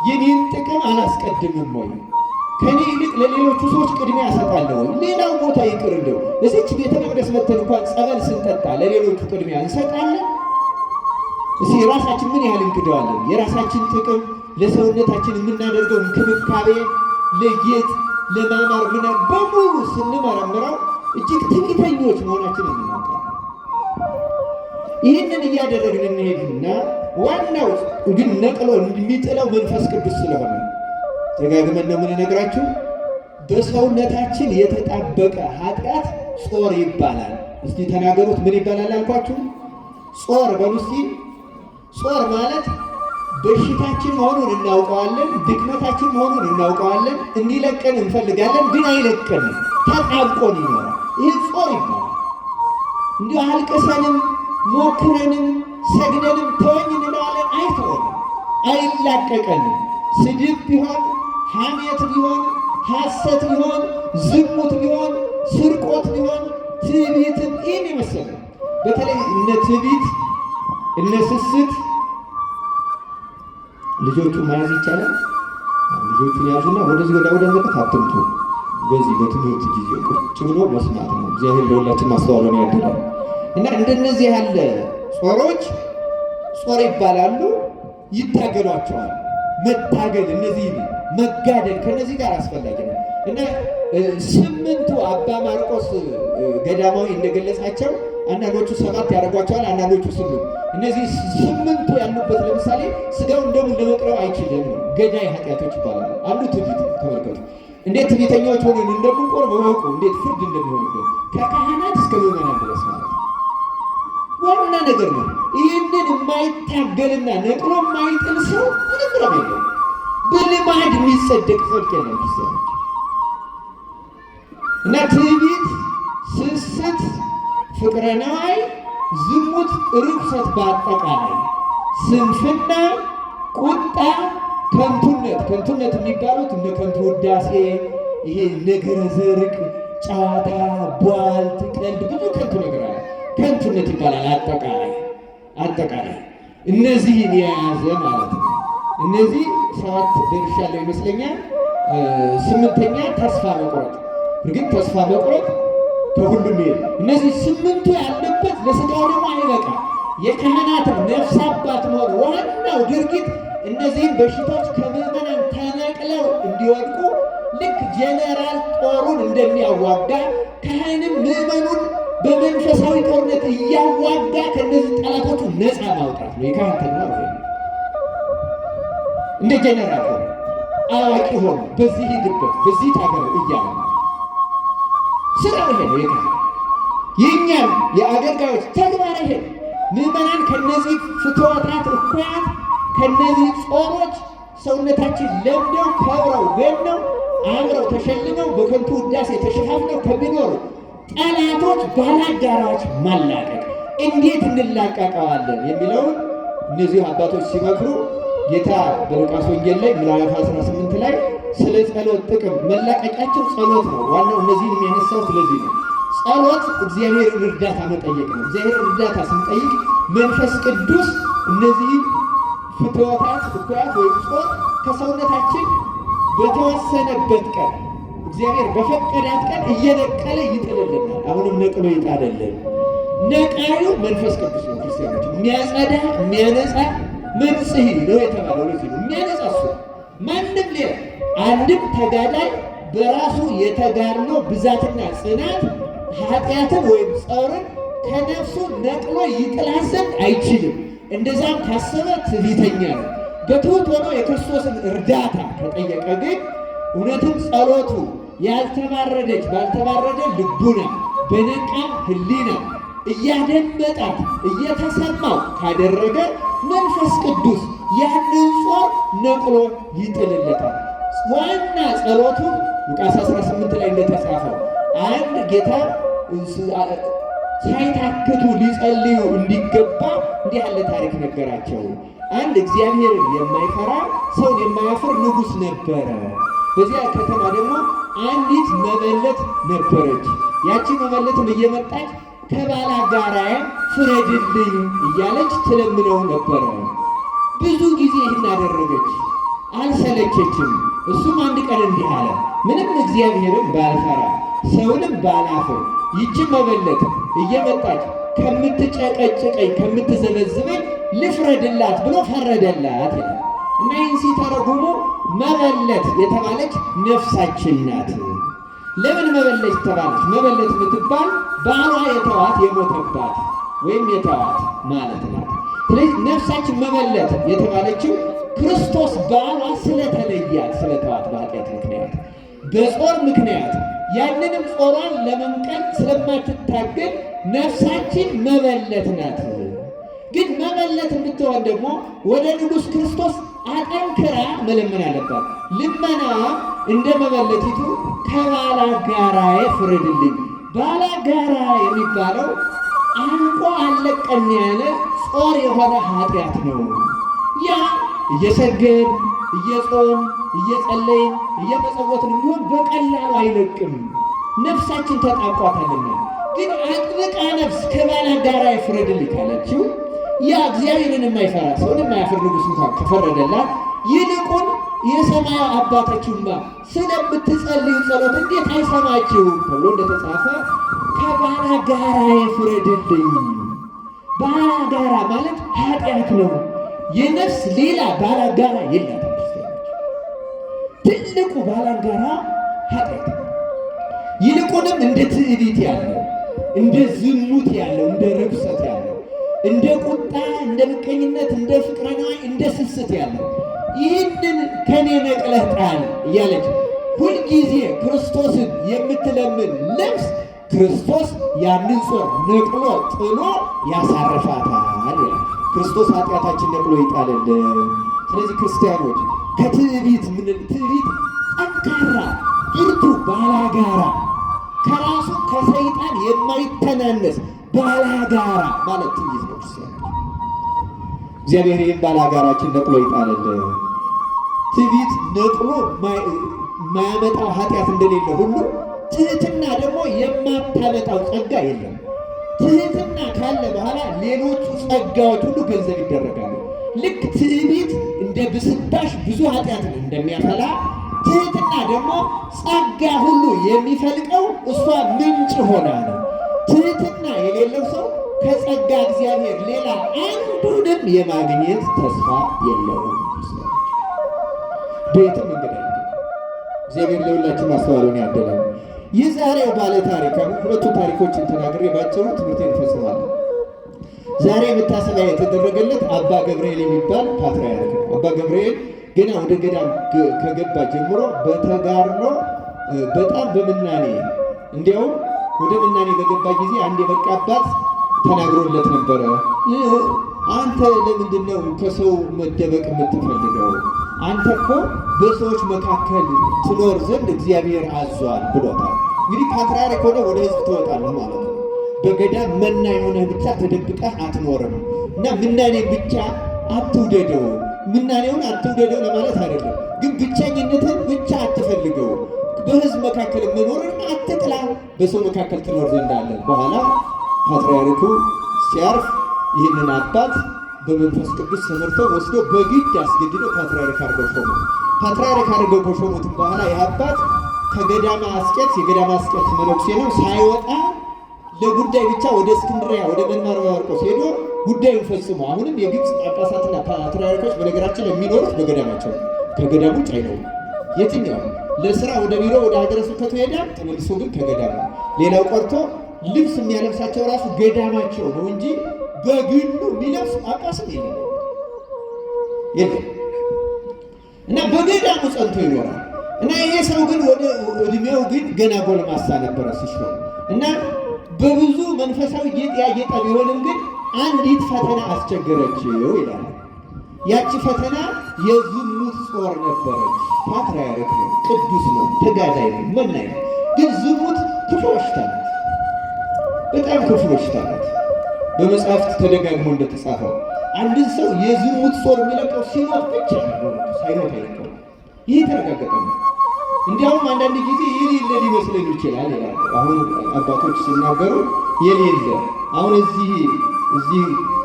C: የኔን ጥቅም አላስቀድምም ወይ? ከኔ ይልቅ ለሌሎቹ ሰዎች ቅድሚያ እሰጣለሁ ወይ? ሌላው ቦታ ይቅር፣ እንደው እዚች ቤተ መቅደስ መተን እንኳን ጸበል ስንጠጣ ለሌሎቹ ቅድሚያ እንሰጣለን? እስኪ ራሳችን ምን ያህል እንክደዋለን? የራሳችን ጥቅም፣ ለሰውነታችን የምናደርገው እንክብካቤ፣ ለጌጥ ለማማር ምን በሙሉ ስንመረምረው እጅግ ትዕቢተኞች መሆናችንን እናውቃለን። ይህንን እያደረግን እንሄድና ዋናው ግን ነቅሎ የሚጥለው መንፈስ ቅዱስ ስለሆነ ደጋግመን ነው የምንነግራችሁ። በሰውነታችን የተጣበቀ ኃጢአት ጾር ይባላል። እስቲ ተናገሩት። ምን ይባላል አልኳችሁ? ጾር በሉ እስቲ። ጾር ማለት በሽታችን መሆኑን እናውቀዋለን፣ ድክመታችን መሆኑን እናውቀዋለን፣ እንዲለቀን እንፈልጋለን፣ ግን አይለቀንም፣ ተጣብቆን ይኖራል። ይህ ጾር ይባላል። እንዲሁ አልቅሰንም ሞክረንም ሰግደንም ተወኝ እንለዋለን፣ አይተወንም፣ አይላቀቀንም። ስድብ ቢሆን ሐሜት ቢሆን ሐሰት ቢሆን ዝሙት ቢሆን ስርቆት ቢሆን ትዕቢትን ይህን የመሰለ በተለይ እነ ትዕቢት እነ ስስት ልጆቹ መያዝ ይቻላል። ልጆቹን ያዙና ወደዚህ ወደ ዘቀት አትምቱ። በዚህ በትምህርት ጊዜ ቁጭ ብሎ መስማት ነው። እግዚአብሔር ለሁላችን ማስተዋሉን ያድላል። እና እንደነዚህ ያለ ጾሮች ጾር ይባላሉ። ይታገሏቸዋል። መታገል እነዚህ መጋደል ከነዚህ ጋር አስፈላጊ ነው እና ስምንቱ አባ ማርቆስ ገዳማዊ እንደገለጻቸው አንዳንዶቹ 7 ያደርጓቸዋል፣ አንዳንዶቹ 8። እነዚህ 8ቱ ያሉበት ለምሳሌ ስጋው እንደምን ለመቅረብ አይችልም ነው። ገዳይ ኃጢአቶች ይባላሉ። አንዱ ትዕቢት። ተመልከቱ እንዴት ትዕቢተኞች ሆነን እንደምንቆርብ ወቁ፣ እንዴት ፍርድ እንደሚሆንበት ከካህናት እስከ ምዕመናን ድረስ ማለት ነው። ዋና ነገር ነው። ይህንን የማይታገልና ነቅሎ የማይጥል ሰው ምንም ረብ የለው። በልማድ የሚጸደቅ ጽድቅ የለም ክርስቲያኖች እና ትዕቢት፣ ስስት፣ ፍቅረ ነዋይ፣ ዝሙት፣ ርኩሰት፣ በአጠቃላይ ስንፍና፣ ቁጣ፣ ከንቱነት የሚባሉት እነ ከንቱ ውዳሴ፣ ይሄ ነገረ ዘርቅ፣ ጨዋታ፣ ቧልት፣ ቀልድ፣ ብዙ ከንቱ ነገር አለ። ከንቱነት ይባላል። አጠቃላይ እነዚህን የያዘ ማለት ነው። እነዚህ 7 ደርሻለሁ ይመስለኛል። 8ኛ ተስፋ መቁረጥ። እርግጥ ተስፋ መቁረጥ ከሁሉም ይሄ እነዚህ 8ቱ ያለበት ለስጋው ደግሞ አይበቃ። የካህናት ነፍስ አባት መሆን ዋናው ድርጊት እነዚህም በሽታዎች ከምዕመናን ተነቅለው እንዲወድቁ ልክ ጄኔራል ጦሩን እንደሚያዋጋ ካህንም ምዕመኑን በመንፈሳዊ ጦርነት እያዋጋ ከእነዚህ ጠላቶቹ ነፃ ማውጣት ነው የካህን ተግባር። እንደ ጄኔራል ሆኖ አዋቂ ሆኖ በዚህ ሂድበት በዚህ ታገር እያለ ስራው ይሄ ነው የካህን። የእኛም የአገልጋዮች ተግባር ይሄ ምዕመናን ከነዚህ ፍትወታት እኩያት ከነዚህ ጾሮች ሰውነታችን ለምደው ከብረው ገነው አምረው ተሸልመው በከንቱ ውዳሴ ተሸፋፍነው ከሚኖሩ ጠላቶች ባላጋራዎች ማላቀቅ እንዴት እንላቀቀዋለን የሚለውን እነዚህ አባቶች ሲመክሩ ጌታ በሉቃስ ወንጌል ላይ ምዕራፍ 18 ላይ ስለ ጸሎት ጥቅም መላቀቂያቸው ጸሎት ነው። ዋናው እነዚህን የሚያነሳው ስለዚህ ነው። ጸሎት እግዚአብሔር እርዳታ መጠየቅ ነው። እግዚአብሔር እርዳታ ስንጠይቅ መንፈስ ቅዱስ እነዚህን ፍትወታት እኩያት ወይም ጾር ከሰውነታችን በተወሰነበት ቀን እግዚአብሔር በፈቀዳት ቀን እየነቀለ ይጥልልናል። አሁንም ነቅሎ ይጣልልን። ነቃዩ መንፈስ ቅዱስ ነው። ክርስቲያኖች የሚያጸዳ የሚያነጻ መንጽሔ ነው የተባለው ለዚህ ነው። የሚያነጻ እሱ ማንም ሌላ አንድም ተጋዳይ በራሱ የተጋድሎ ብዛትና ጽናት ኃጢአትን ወይም ጸርን ከነፍሱ ነቅሎ ይጥላት ዘንድ አይችልም። እንደዛም ካሰበ ትዕቢተኛ ነው። በትሑት ሆኖ የክርስቶስን እርዳታ ከጠየቀ ግን እውነትም ጸሎቱ ያልተባረደች ባልተባረደ ልቡና በነቃ ሕሊና እያደመጣት እየተሰማው ካደረገ መንፈስ ቅዱስ ያንን ጾር ነቅሎ ይጥልለታል። ዋና ጸሎቱ ሉቃስ 18 ላይ እንደተጻፈው አንድ ጌታ ሳይታክቱ ሊጸልዩ እንዲገባ እንዲህ ያለ ታሪክ ነገራቸው። አንድ እግዚአብሔርን የማይፈራ ሰውን የማያፍር ንጉሥ ነበረ። በዚያ ከተማ ደግሞ አንዲት መበለት ነበረች። ያቺ መበለትም እየመጣች ከባላጋራዬ ፍረድልኝ እያለች ትለምነው ነበረ። ብዙ ጊዜ ይህን አደረገች፣ አልሰለቸችም። እሱም አንድ ቀን እንዲህ አለ፣ ምንም እግዚአብሔርን ባልፈራ ሰውንም ባላፍር ይችን መበለት እየመጣች ከምትጨቀጭቀኝ ከምትዘበዝበኝ ልፍረድላት ብሎ ፈረደላት ይላል። እና ይህን ሲተረጉሙ መበለት የተባለች ነፍሳችን ናት። ለምን መበለት ተባለች? መበለት የምትባል ባሏ የተዋት የሞተባት ወይም የተዋት ማለት ናት። ስለዚህ ነፍሳችን መበለት የተባለችው ክርስቶስ ባሏ ስለተለያት ስለተዋት በኃጢአት ምክንያት በጾር ምክንያት ያንንም ጾሯን ለመንቀል ስለማትታገል ነፍሳችን መበለት ናት። ግን መበለት የምትሆን ደግሞ ወደ ንጉሥ ክርስቶስ አጠንክራ መለመን አለባት። ልመናዋ እንደ መበለቲቱ ከባላጋራዬ ፍረድልኝ። ባላጋራ የሚባለው አንቆ አለቀን ያለ ጾር የሆነ ኃጢአት ነው። ያ እየሰገድ እየጾም እየጸለይን እየመጸወትን እንዲሆን በቀላሉ አይለቅም። ነፍሳችን ተጣቋታልና። ግን አጥብቃ ነፍስ ከባላጋራዬ ፍረድልኝ ካለችው ያ እግዚአብሔርን የማይፈራ ሰውን የማያፍር ንጉሥ እንኳን ከፈረደላት ይልቁን የሰማዩ አባታችሁማ ስለምትጸልዩ ጸሎት እንዴት አይሰማችሁም ተብሎ እንደተጻፈ ከባላጋራዬ ፍረድልኝ። ባላጋራ ማለት ኃጢአት ነው። የነፍስ ሌላ ባላጋራ የላትም። ትልቁ ባላጋራ ኃጢአት ነው። ይልቁንም እንደ ትዕቢት ያለው፣ እንደ ዝሙት ያለው፣ እንደ ርኩሰት ያለው፣ እንደ ቁጣ፣ እንደ ምቀኝነት፣ እንደ ፍቅረናዊ፣ እንደ ስስት ያለው ይህንን ከኔ ነቅለህ ጣል እያለች ሁልጊዜ ክርስቶስን የምትለምን ነፍስ ክርስቶስ ያንን ጾር ነቅሎ ጥሎ ያሳርፋታል። ክርስቶስ ኃጢአታችን ነቅሎ ይጣልልን። ስለዚህ ክርስቲያኖች ከትዕቢት ትዕቢት ጠንካራ ብርቱ ባላጋራ ከራሱ ከሰይጣን የማይተናነስ ባላጋራ ማለት ትዕቢት ነው። እግዚአብሔር ይህን ባላጋራችን ነቅሎ ይጣልልን። ትዕቢት ነቅሎ የማያመጣው ኃጢአት እንደሌለ ሁሉ ትህትና ደግሞ የማታመጣው ጸጋ የለም። ትህትና ካለ በኋላ ሌሎቹ ጸጋዎች ሁሉ ገንዘብ ይደረጋሉ። ልክ ትዕቢት እንደ ብስባሽ ብዙ ኃጢአትን እንደሚያፈላ ትህትና ደግሞ ጸጋ ሁሉ የሚፈልቀው እሷ ምንጭ ሆና ነው። ትህትና የሌለው ሰው ከጸጋ እግዚአብሔር ሌላ አንዱንም የማግኘት ተስፋ የለውም። ቤትም እንግዳ እግዚአብሔር ለሁላችን ማስተዋሉን ያደለን። የዛሬው ባለ ታሪክ ሁለቱ ታሪኮችን ተናግሬ ባጭሩ ትምህርቴን እፈጽማለሁ። ዛሬ መታሰቢያ የተደረገለት አባ ገብርኤል የሚባል ፓትርያርክ ነው። አባ ገብርኤል ገና ወደ ገዳም ከገባ ጀምሮ በተጋድሎ በጣም በምናኔ እንዲያውም ወደ ምናኔ በገባ ጊዜ አንድ የበቃ አባት ተናግሮለት ነበረ። አንተ ለምንድን ነው ከሰው መደበቅ የምትፈልገው? አንተ እኮ በሰዎች መካከል ትኖር ዘንድ እግዚአብሔር አዟል ብሎታል። እንግዲህ ፓትርያርክ ሆነ ወደ ሕዝብ ትወጣለህ ማለት ነው። በገዳም መና የሆነህ ብቻ ተደብቀህ አትኖርም እና ምናኔ ብቻ አትውደደው። ምናኔውን አትውደደው ለማለት አይደለም፣ ግን ብቸኝነትን ብቻ አትፈልገው። በሕዝብ መካከል መኖርን አትጥላ፣ በሰው መካከል ትኖር ዘንድ አለ። በኋላ ፓትርያርኩ ሲያርፍ ይህንን አባት በመንፈስ ቅዱስ ተመርተው ወስዶ በግድ አስገድደው ፓትርያርክ አድርገው ሾሙት። ፓትርያርክ አድርገው ከሾሙት በኋላ የአባት ከገዳማ አስቄጥስ የገዳማ አስቄጥስ መነኩሴ ነው። ሳይወጣ ለጉዳይ ብቻ ወደ እስክንድርያ ወደ መንበረ ማርቆስ ሄዶ ጉዳዩን ፈጽሞ አሁንም የግብፅ ጳጳሳትና ፓትርያርኮች በነገራችን የሚኖሩት በገዳማቸው ከገዳሙ ውጭ አይኖሩም። የትኛው ለስራ ወደ ቢሮ ወደ ሀገረ ስብከቱ ሄዳል፣ ተመልሶ ግን ከገዳሙ ሌላው ቀርቶ ልብስ የሚያለብሳቸው ራሱ ገዳማቸው ነው እንጂ በግሉ የሚለብስ ጳጳስም የለም እና በገዳሙ ጸንቶ ይኖራል። እና ይሄ ሰው ግን ወደ እድሜው ግን ገና ጎልማሳ ነበረ ሲሾም እና በብዙ መንፈሳዊ ጌጥ ያጌጠ ቢሆንም ግን አንዲት ፈተና አስቸገረችው ይላል። ያቺ ፈተና የዝሙት ጾር ነበረች። ፓትርያርክ ነው፣ ቅዱስ ነው፣ ተጋዳይ ነው፣ መናኝ ነው። ግን ዝሙት ክፉ በሽታ ናት፣ በጣም ክፉ በሽታ ናት። በመጽሐፍት ተደጋግሞ እንደተጻፈው አንድን ሰው የዝሙት ጾር የሚለቀው ሲሞት ብቻ ነው፣ ሳይሞት አይለቀው። ይህ የተረጋገጠ ነው። እንዲያውም አንዳንድ ጊዜ የሌለ ሊመስለን ይችላል ይላል። አሁን አባቶች ሲናገሩ የሌለ አሁን እዚህ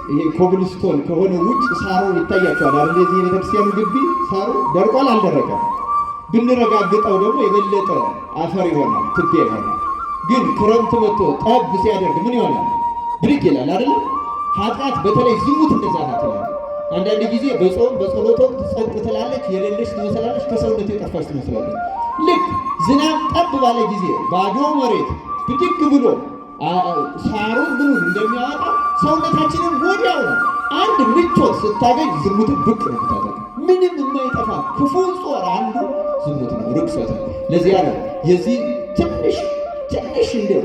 C: ይሄ ኮብልስቶን ከሆነ ውጭ ሳሩ ይታያቸዋል አይደል? እዚህ የቤተክርስቲያኑ ግቢ ሳሩ ደርቋል አልደረቀም? ብንረጋግጠው ደግሞ የበለጠ አፈር ይሆናል፣ ትቢያ ይሆናል። ግን ክረምት መጥቶ ጠብ ሲያደርግ ምን ይሆናል? ብድግ ይላል አይደል? ኃጢአት በተለይ ዝሙት እንደዛ ናት ይላል። አንዳንድ ጊዜ በጾም በጸሎት ወቅት ጸጥ ትላለች፣ የሌለች ትመስላለች፣ ከሰውነት የጠፋች ትመስላለች። ልክ ዝናብ ጠብ ባለ ጊዜ ባዶ መሬት ብድግ ብሎ ሳሩን ብሉን እንደሚያወጣ ሰውነታችንን ወዲያው አንድ ምቾት ስታገኝ ዝሙትን ብቅ ነው የምታደርገው። ምንም የማይጠፋ ክፉ ጾር አንዱ ዝሙት ነው፣ ርኩሰት ነው። ለዚያ ነው የዚህ ትንሽ እንደው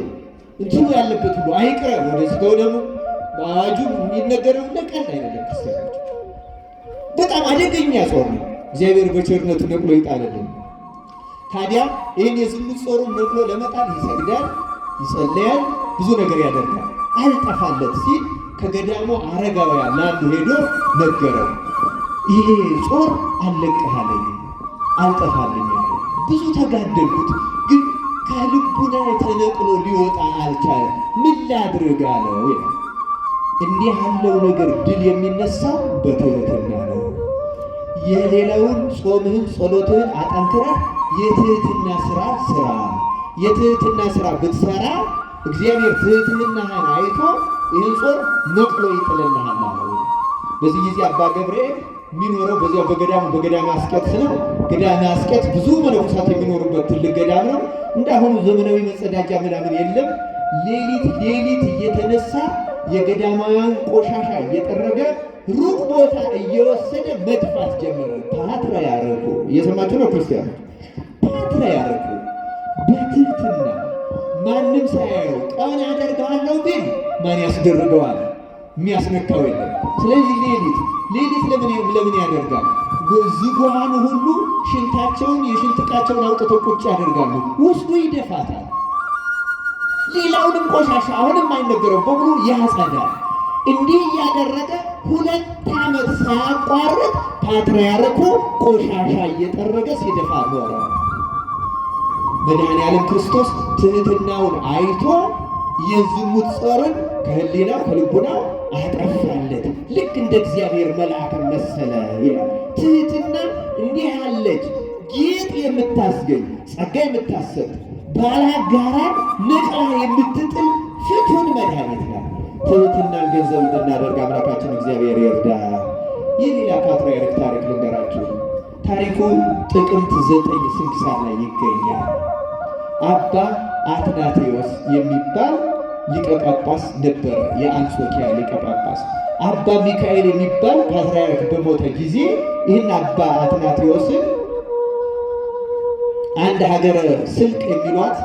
C: እንትኑ ያለበት ሁሉ አይቅረብ ወደ ስጋው ደግሞ በአዋጁ የሚነገረው ለቀልድ አይደለም። ክርስቲያኖች በጣም አደገኛ ጾር ነው። እግዚአብሔር በቸርነቱ ነቅሎ ይጣልልን። ታዲያ ይህን የዝሙት ጾሩን ነቅሎ ለመጣል ይሰግዳል፣ ይጸለያል፣ ብዙ ነገር ያደርጋል። አልጠፋለት ሲል ከገዳሙ አረጋውያን ላሉ ሄዶ ነገረው። ይሄ ጾር አልለቅሃለኝ፣ አልጠፋልኝ፣ ብዙ ተጋደልኩት፣ ግን ከልቡና ተነቅሎ ሊወጣ አልቻለም። ምን ላድርግ አለው ይላል። እንዲህ ያለው ነገር ድል የሚነሳው በትህትና ነው። የሌላውን ጾምህን ጸሎትህን አጠንክረህ የትህትና ስራ ስራ። የትህትና ስራ ብትሰራ እግዚአብሔር ትህትናህን አይቶ ይህን ጾር ነቅሎ ይጥልልሃል አለው። በዚህ ጊዜ አባ ገብርኤል የሚኖረው በዚያው በገዳመ አስቄጥስ ነው። ገዳመ አስቄጥስ ብዙ መነኮሳት የሚኖሩበት ትልቅ ገዳም ነው። እንዳሁኑ ዘመናዊ መጸዳጃ ምናምን የለም። ሌሊት እየተነሳ የገዳማውያን ቆሻሻ እየጠረገ ሩቅ ቦታ እየወሰደ መድፋት ጀመረ። ፓትርያርኩ እየሰማችሁ ነው ክርስቲያኖች? ፓትርያርኩ በትህትና ማንም ሳያየው ቀን አደርገዋለሁ ግን ማን ያስደርገዋል? የሚያስነካው የለም። ስለዚህ ሌሊት ለምን ያደርጋል? ዝጉሃኑ ሁሉ ሽንታቸውን የሽንት ዕቃቸውን አውጥተው ቁጭ ያደርጋሉ። ውስጡ ይደፋታል። ሌላውንም ቆሻሻ አሁንም አይነገረው በሙሉ ያጸዳል። እንዲህ እያደረገ 2 ዓመት ሳያቋርጥ ፓትርያርኩ ቆሻሻ እየጠረገ ሲደፋ ኖረ። መድኃኔዓለም ክርስቶስ ትህትናውን አይቶ የዝሙት ጾርን ከህሊና ከልቡና አጠፋለት። ልክ እንደ እግዚአብሔር መልአክን መሰለ ይላል። ትህትና እንዲህ ያለች ጌጥ የምታስገኝ ጸጋ የምታሰጥ ባላጋራን ነቅላ የምትጥል ፍቱን መድኃኒት ናት። ትህትናን ገንዘብ እንድናደርግ አምላካችን እግዚአብሔር ይርዳ። የሌላ ፓትርያርክ ታሪክ ልንገራችሁ። ታሪኩ ጥቅምት 9 ስንክሳር ላይ ይገኛል። አባ አትናቴዎስ የሚባል ሊቀ ጳጳስ ነበረ፣ የአንጾኪያ ሊቀ ጳጳስ። አባ ሚካኤል የሚባል ፓትርያርክ በሞተ ጊዜ ይህን አባ አትናቴዎስን አንድ ሀገረ ስልቅ የሚሏት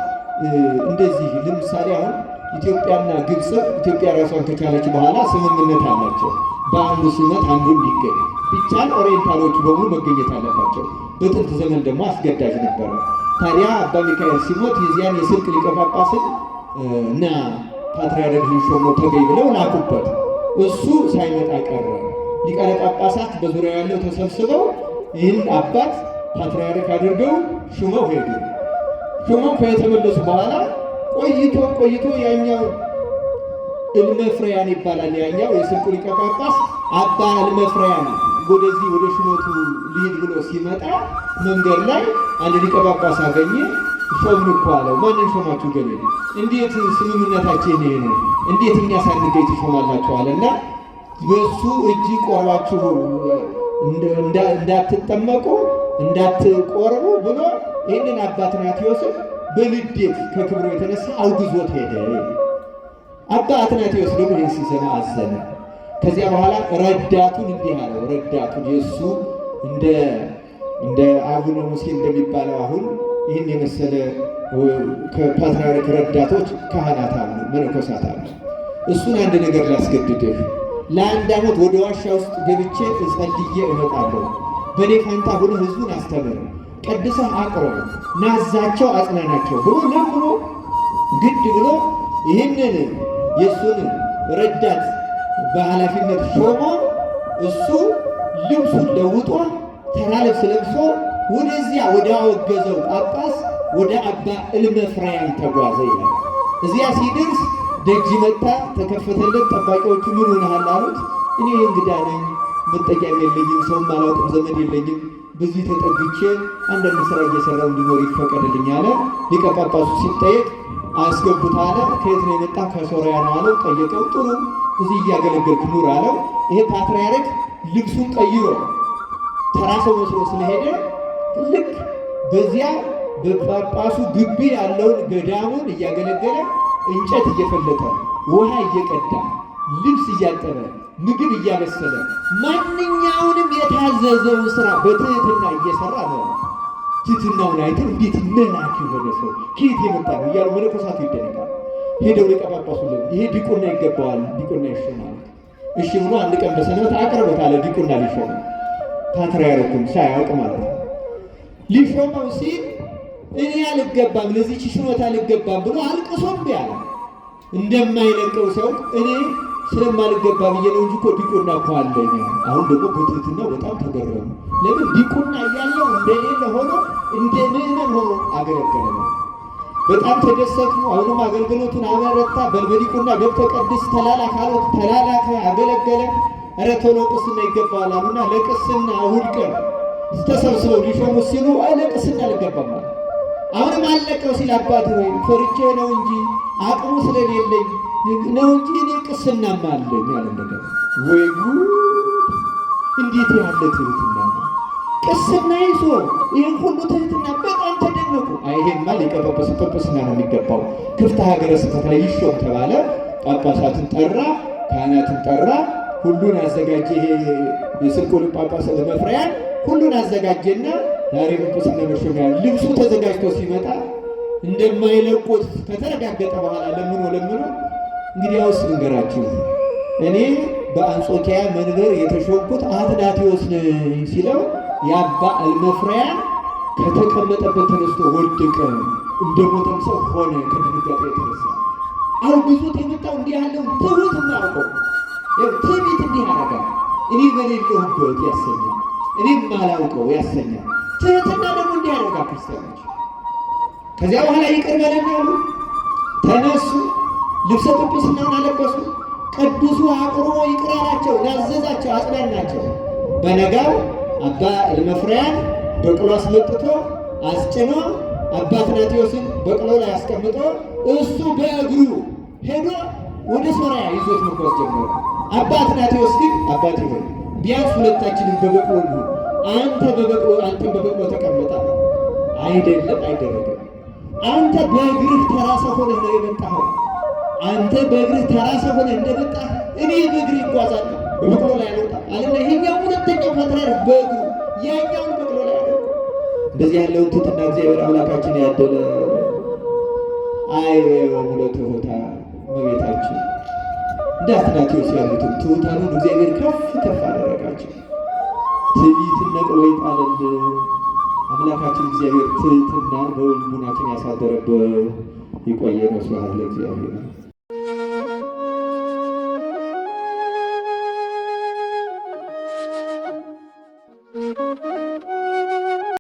C: እንደዚህ ለምሳሌ አሁን ኢትዮጵያና ግብፅ ኢትዮጵያ ራሷን ከቻለች በኋላ ስምምነት አላቸው። በአንዱ ስመት አንዱ እንዲገኝ ቢቻል ኦሪየንታሎቹ በሙሉ መገኘት አለባቸው። በጥንት ዘመን ደግሞ አስገዳጅ ነበረ። ታዲያ አባ ሚካኤል ሲሞት የዚያን የስልቅ ሊቀ ጳጳስን እና ፓትርያርክ ሾሞ ተገኝ ብለው ላኩበት። እሱ ሳይመጣ ቀረ። ሊቃነ ጳጳሳት በዙሪያ ያለው ተሰብስበው ይህን አባት ፓትርያርክ አድርገው ሹመው ሄዱ። ሹመው ከተመለሱ በኋላ ቆይቶ ያኛው እልመፍሬያን ይባላል። ያኛው የስልኩ ሊቀ ጳጳስ አባ እልመፍሬያን ወደዚህ ወደ ሹመቱ ሊሄድ ብሎ ሲመጣ መንገድ ላይ አንድ ሊቀ ጳጳስ አገኘ። ሾምን እኮ አለው። ማንን ሾማችሁ? ገሌ። እንዴት ስምምነታችን ይሄ ነው፣ እንዴት እኛ ሳንገኝ ትሾማላችሁ አለና በሱ እጅ ቆርባችሁ እንዳትጠመቁ እንዳትቆርቡ ብሎ ይህንን አባ አትናቴዎስን በንዴት ከክብሩ የተነሳ አውግዞት ሄደ። አባ አትናቴዎስ ደግሞ ይህን ሲሰማ አዘነ። ከዚያ በኋላ ረዳቱን እንዲህ አለው። ረዳቱን የእሱ እንደ አቡነ ሙሴ እንደሚባለው አሁን ይህን የመሰለ ከፓትርያርክ ረዳቶች ካህናት አሉ፣ መነኮሳት አሉ። እሱን አንድ ነገር ላስገድድህ፣ ለ1 ዓመት ወደ ዋሻ ውስጥ ገብቼ እጸልዬ እመጣለሁ። በእኔ ፋንታ ብሎ ህዝቡን አስተምር፣ ቀድሰህ አቅርብ፣ ናዛቸው፣ አጽናናቸው ብሎ ለምኖ ግድ ብሎ ይህንን የእሱን ረዳት በኃላፊነት ሾሞ እሱ ልብሱን ለውጦ ተራ ልብስ ለብሶ ወደዚያ ወደ አወገዘው ጳጳስ ወደ አባ እልመፍሬያን ተጓዘ ይላል። እዚያ ሲደርስ ደጅ መጣ፣ ተከፈተለት። ጠባቂዎቹ ምን ሆነሃል አሉት። እኔ እንግዳ ነኝ፣ መጠጊያም የለኝም፣ ሰውም አላውቅም፣ ዘመድ የለኝም፣ በዚህ ተጠግቼ አንዳንድ ስራ እየሰራው እንዲኖር ይፈቀድልኝ አለ። ሊቀ ጳጳሱ ሲጠየቅ አስገቡት አለ። ከየት ነው የመጣ? ከሶርያ ነው አለው። ጠየቀው። ጥሩ እዚህ እያገለገልክ ኑር አለው። ይሄ ፓትርያርክ ልብሱን ቀይሮ ተራ ሰው መስሎ ስለሄደ ልክ በዚያ በጳጳሱ ግቢ ያለውን ገዳሙን እያገለገለ እንጨት እየፈለጠ ውሃ እየቀዳ ልብስ እያጠበ ምግብ እያበሰለ ማንኛውንም የታዘዘውን ስራ በትህትና እየሰራ ነው። ትህትናውን አይተው እንዴት መላክ የሆነ ሰው ከየት የመጣ ነው እያሉ መነኮሳቱ ይደነቃል። ሄደው ሊቀ ጳጳሱ ይሄ ዲቁና ይገባዋል፣ ዲቁና ይሾማል። እሺ ብሎ አንድ ቀን በሰንበት አቅርቦት አለ ዲቁና ሊሾም ፓትርያርኩን ሳያውቅ ማለት ነው። ሊሾመው ሲል እኔ አልገባም፣ ለዚህች ሹመት አልገባም ብሎ አልቅሶ እምቢ አለ። እንደማይለቀው ሰው እኔ ስለማልገባ ብዬ ነው እንጂ እኮ ዲቁና እኮ አለኝ። አሁን ደግሞ በትህትናው በጣም ተገረሙ። ለምን ዲቁና እያለው እንደሌለ ሆኖ እንደ ምዕመን ሆኖ አገለገለ ነው። በጣም ተደሰቱ። አሁንም አገልግሎቱን አበረታ። በዲቁና ገብቶ ቀድስ ተላላክ አሉት። ተላላከ፣ አገለገለ። ኧረ ቶሎ ቅስና ይገባዋል አሉና ለቅስና እሑድ ቀን ተሰብስበው ሊሾሙ ሲሉ ለቅስና አልገባም አለ። አሁንም አለቀው ሲል አባት ሆይ ፈርቼ ነው እንጂ አቅሙ ስለሌለኝ ነው እንጂ እኔ ቅስናማ አለኝ አለ። እንደገና ወይ ጉድ! እንዴት ያለ ትህትና ነው! ቅስና ይዞ ይህን ሁሉ ትህትና በጣም ተደነቁ። ይሄማ ሊቀ ጵጵስና ነው የሚገባው። ክፍተ ሀገረ ስብከት ላይ ይሾም ተባለ። ጳጳሳትን ጠራ፣ ካህናትን ጠራ፣ ሁሉን አዘጋጀ። ይሄ የስልኩን ጳጳስ ለመፍሪያን ሁሉን አዘጋጀና ዛሬ ጵጵስና መሾሚያ ልብሱ ተዘጋጅቶ ሲመጣ እንደማይለቁት ከተረጋገጠ በኋላ ለምኖ እንግዲያውስ ልንገራችሁ እኔ በአንጾኪያ መንበር የተሾምኩት አትናቴዎስ ነኝ ሲለው የአባ እልመፍሪያን ከተቀመጠበት ተነስቶ ወደቀ፣ እንደሞተም ሰው ሆነ። ከድንጋጤ የተነሳ አውግዞት የመጣው እንዲህ ያለው ትሁት እናውቀው ትዕቢት እንዲህ ያደርጋል። እኔ በሌለሁበት ያሰኛል፣ እኔም ማላውቀው ያሰኛል። ትህትና ደግሞ እንዲህ ያደርጋል ክርስቲያኖች። ከዚያ በኋላ ይቅር በለን አሉ። ተነሱ፣ ልብሰ ጵጵስናውን አለበሱ። ቅዱሱ አቁርቦ ይቅር አላቸው፣ ያዘዛቸው፣ አጽናናቸው። በነጋው አባ እልመፍሪያን በቅሎ አስመጥቶ አስጭኖ አባ አትናቴዎስን በቅሎ ላይ አስቀምጦ እሱ በእግሩ ሄዶ ወደ ሶርያ ይዞት መጓዝ ጀመረ። አባ አትናቴዎስ ግን አባቴ ሆይ ቢያንስ ሁለታችንን በበቅሎ ነው፣ አንተም በበቅሎ ተቀመጣ። አይደለም፣ አይደረግም። አንተ በእግርህ ተራ ሰው ሆነህ ነው የመጣኸው። አንተ በእግርህ ተራ ሰው ሆነህ እንደመጣህ እኔ በእግሬ እጓዛለሁ፣ በበቅሎ ላይ አልወጣም አለና ይሄኛው ሁለተኛው ፓትርያርክ በእግሩ ያኛውን በቅሎ ላይ አለ። እንደዚህ ያለውን ትሕትና እግዚአብሔር አምላካችን ያደለ ሁለቱ ቦታ እመቤታችን እንደ አትናቴዎስ ያሉትን ትሑታኑን እግዚአብሔር ከፍ ከፍ አደረጋቸው። ትዕቢትን ነቅሎ ይጣለልን አምላካችን እግዚአብሔር ትሕትናን በልቡናችን ያሳደረበት ይቆየን። ስብሐት ለእግዚአብሔር።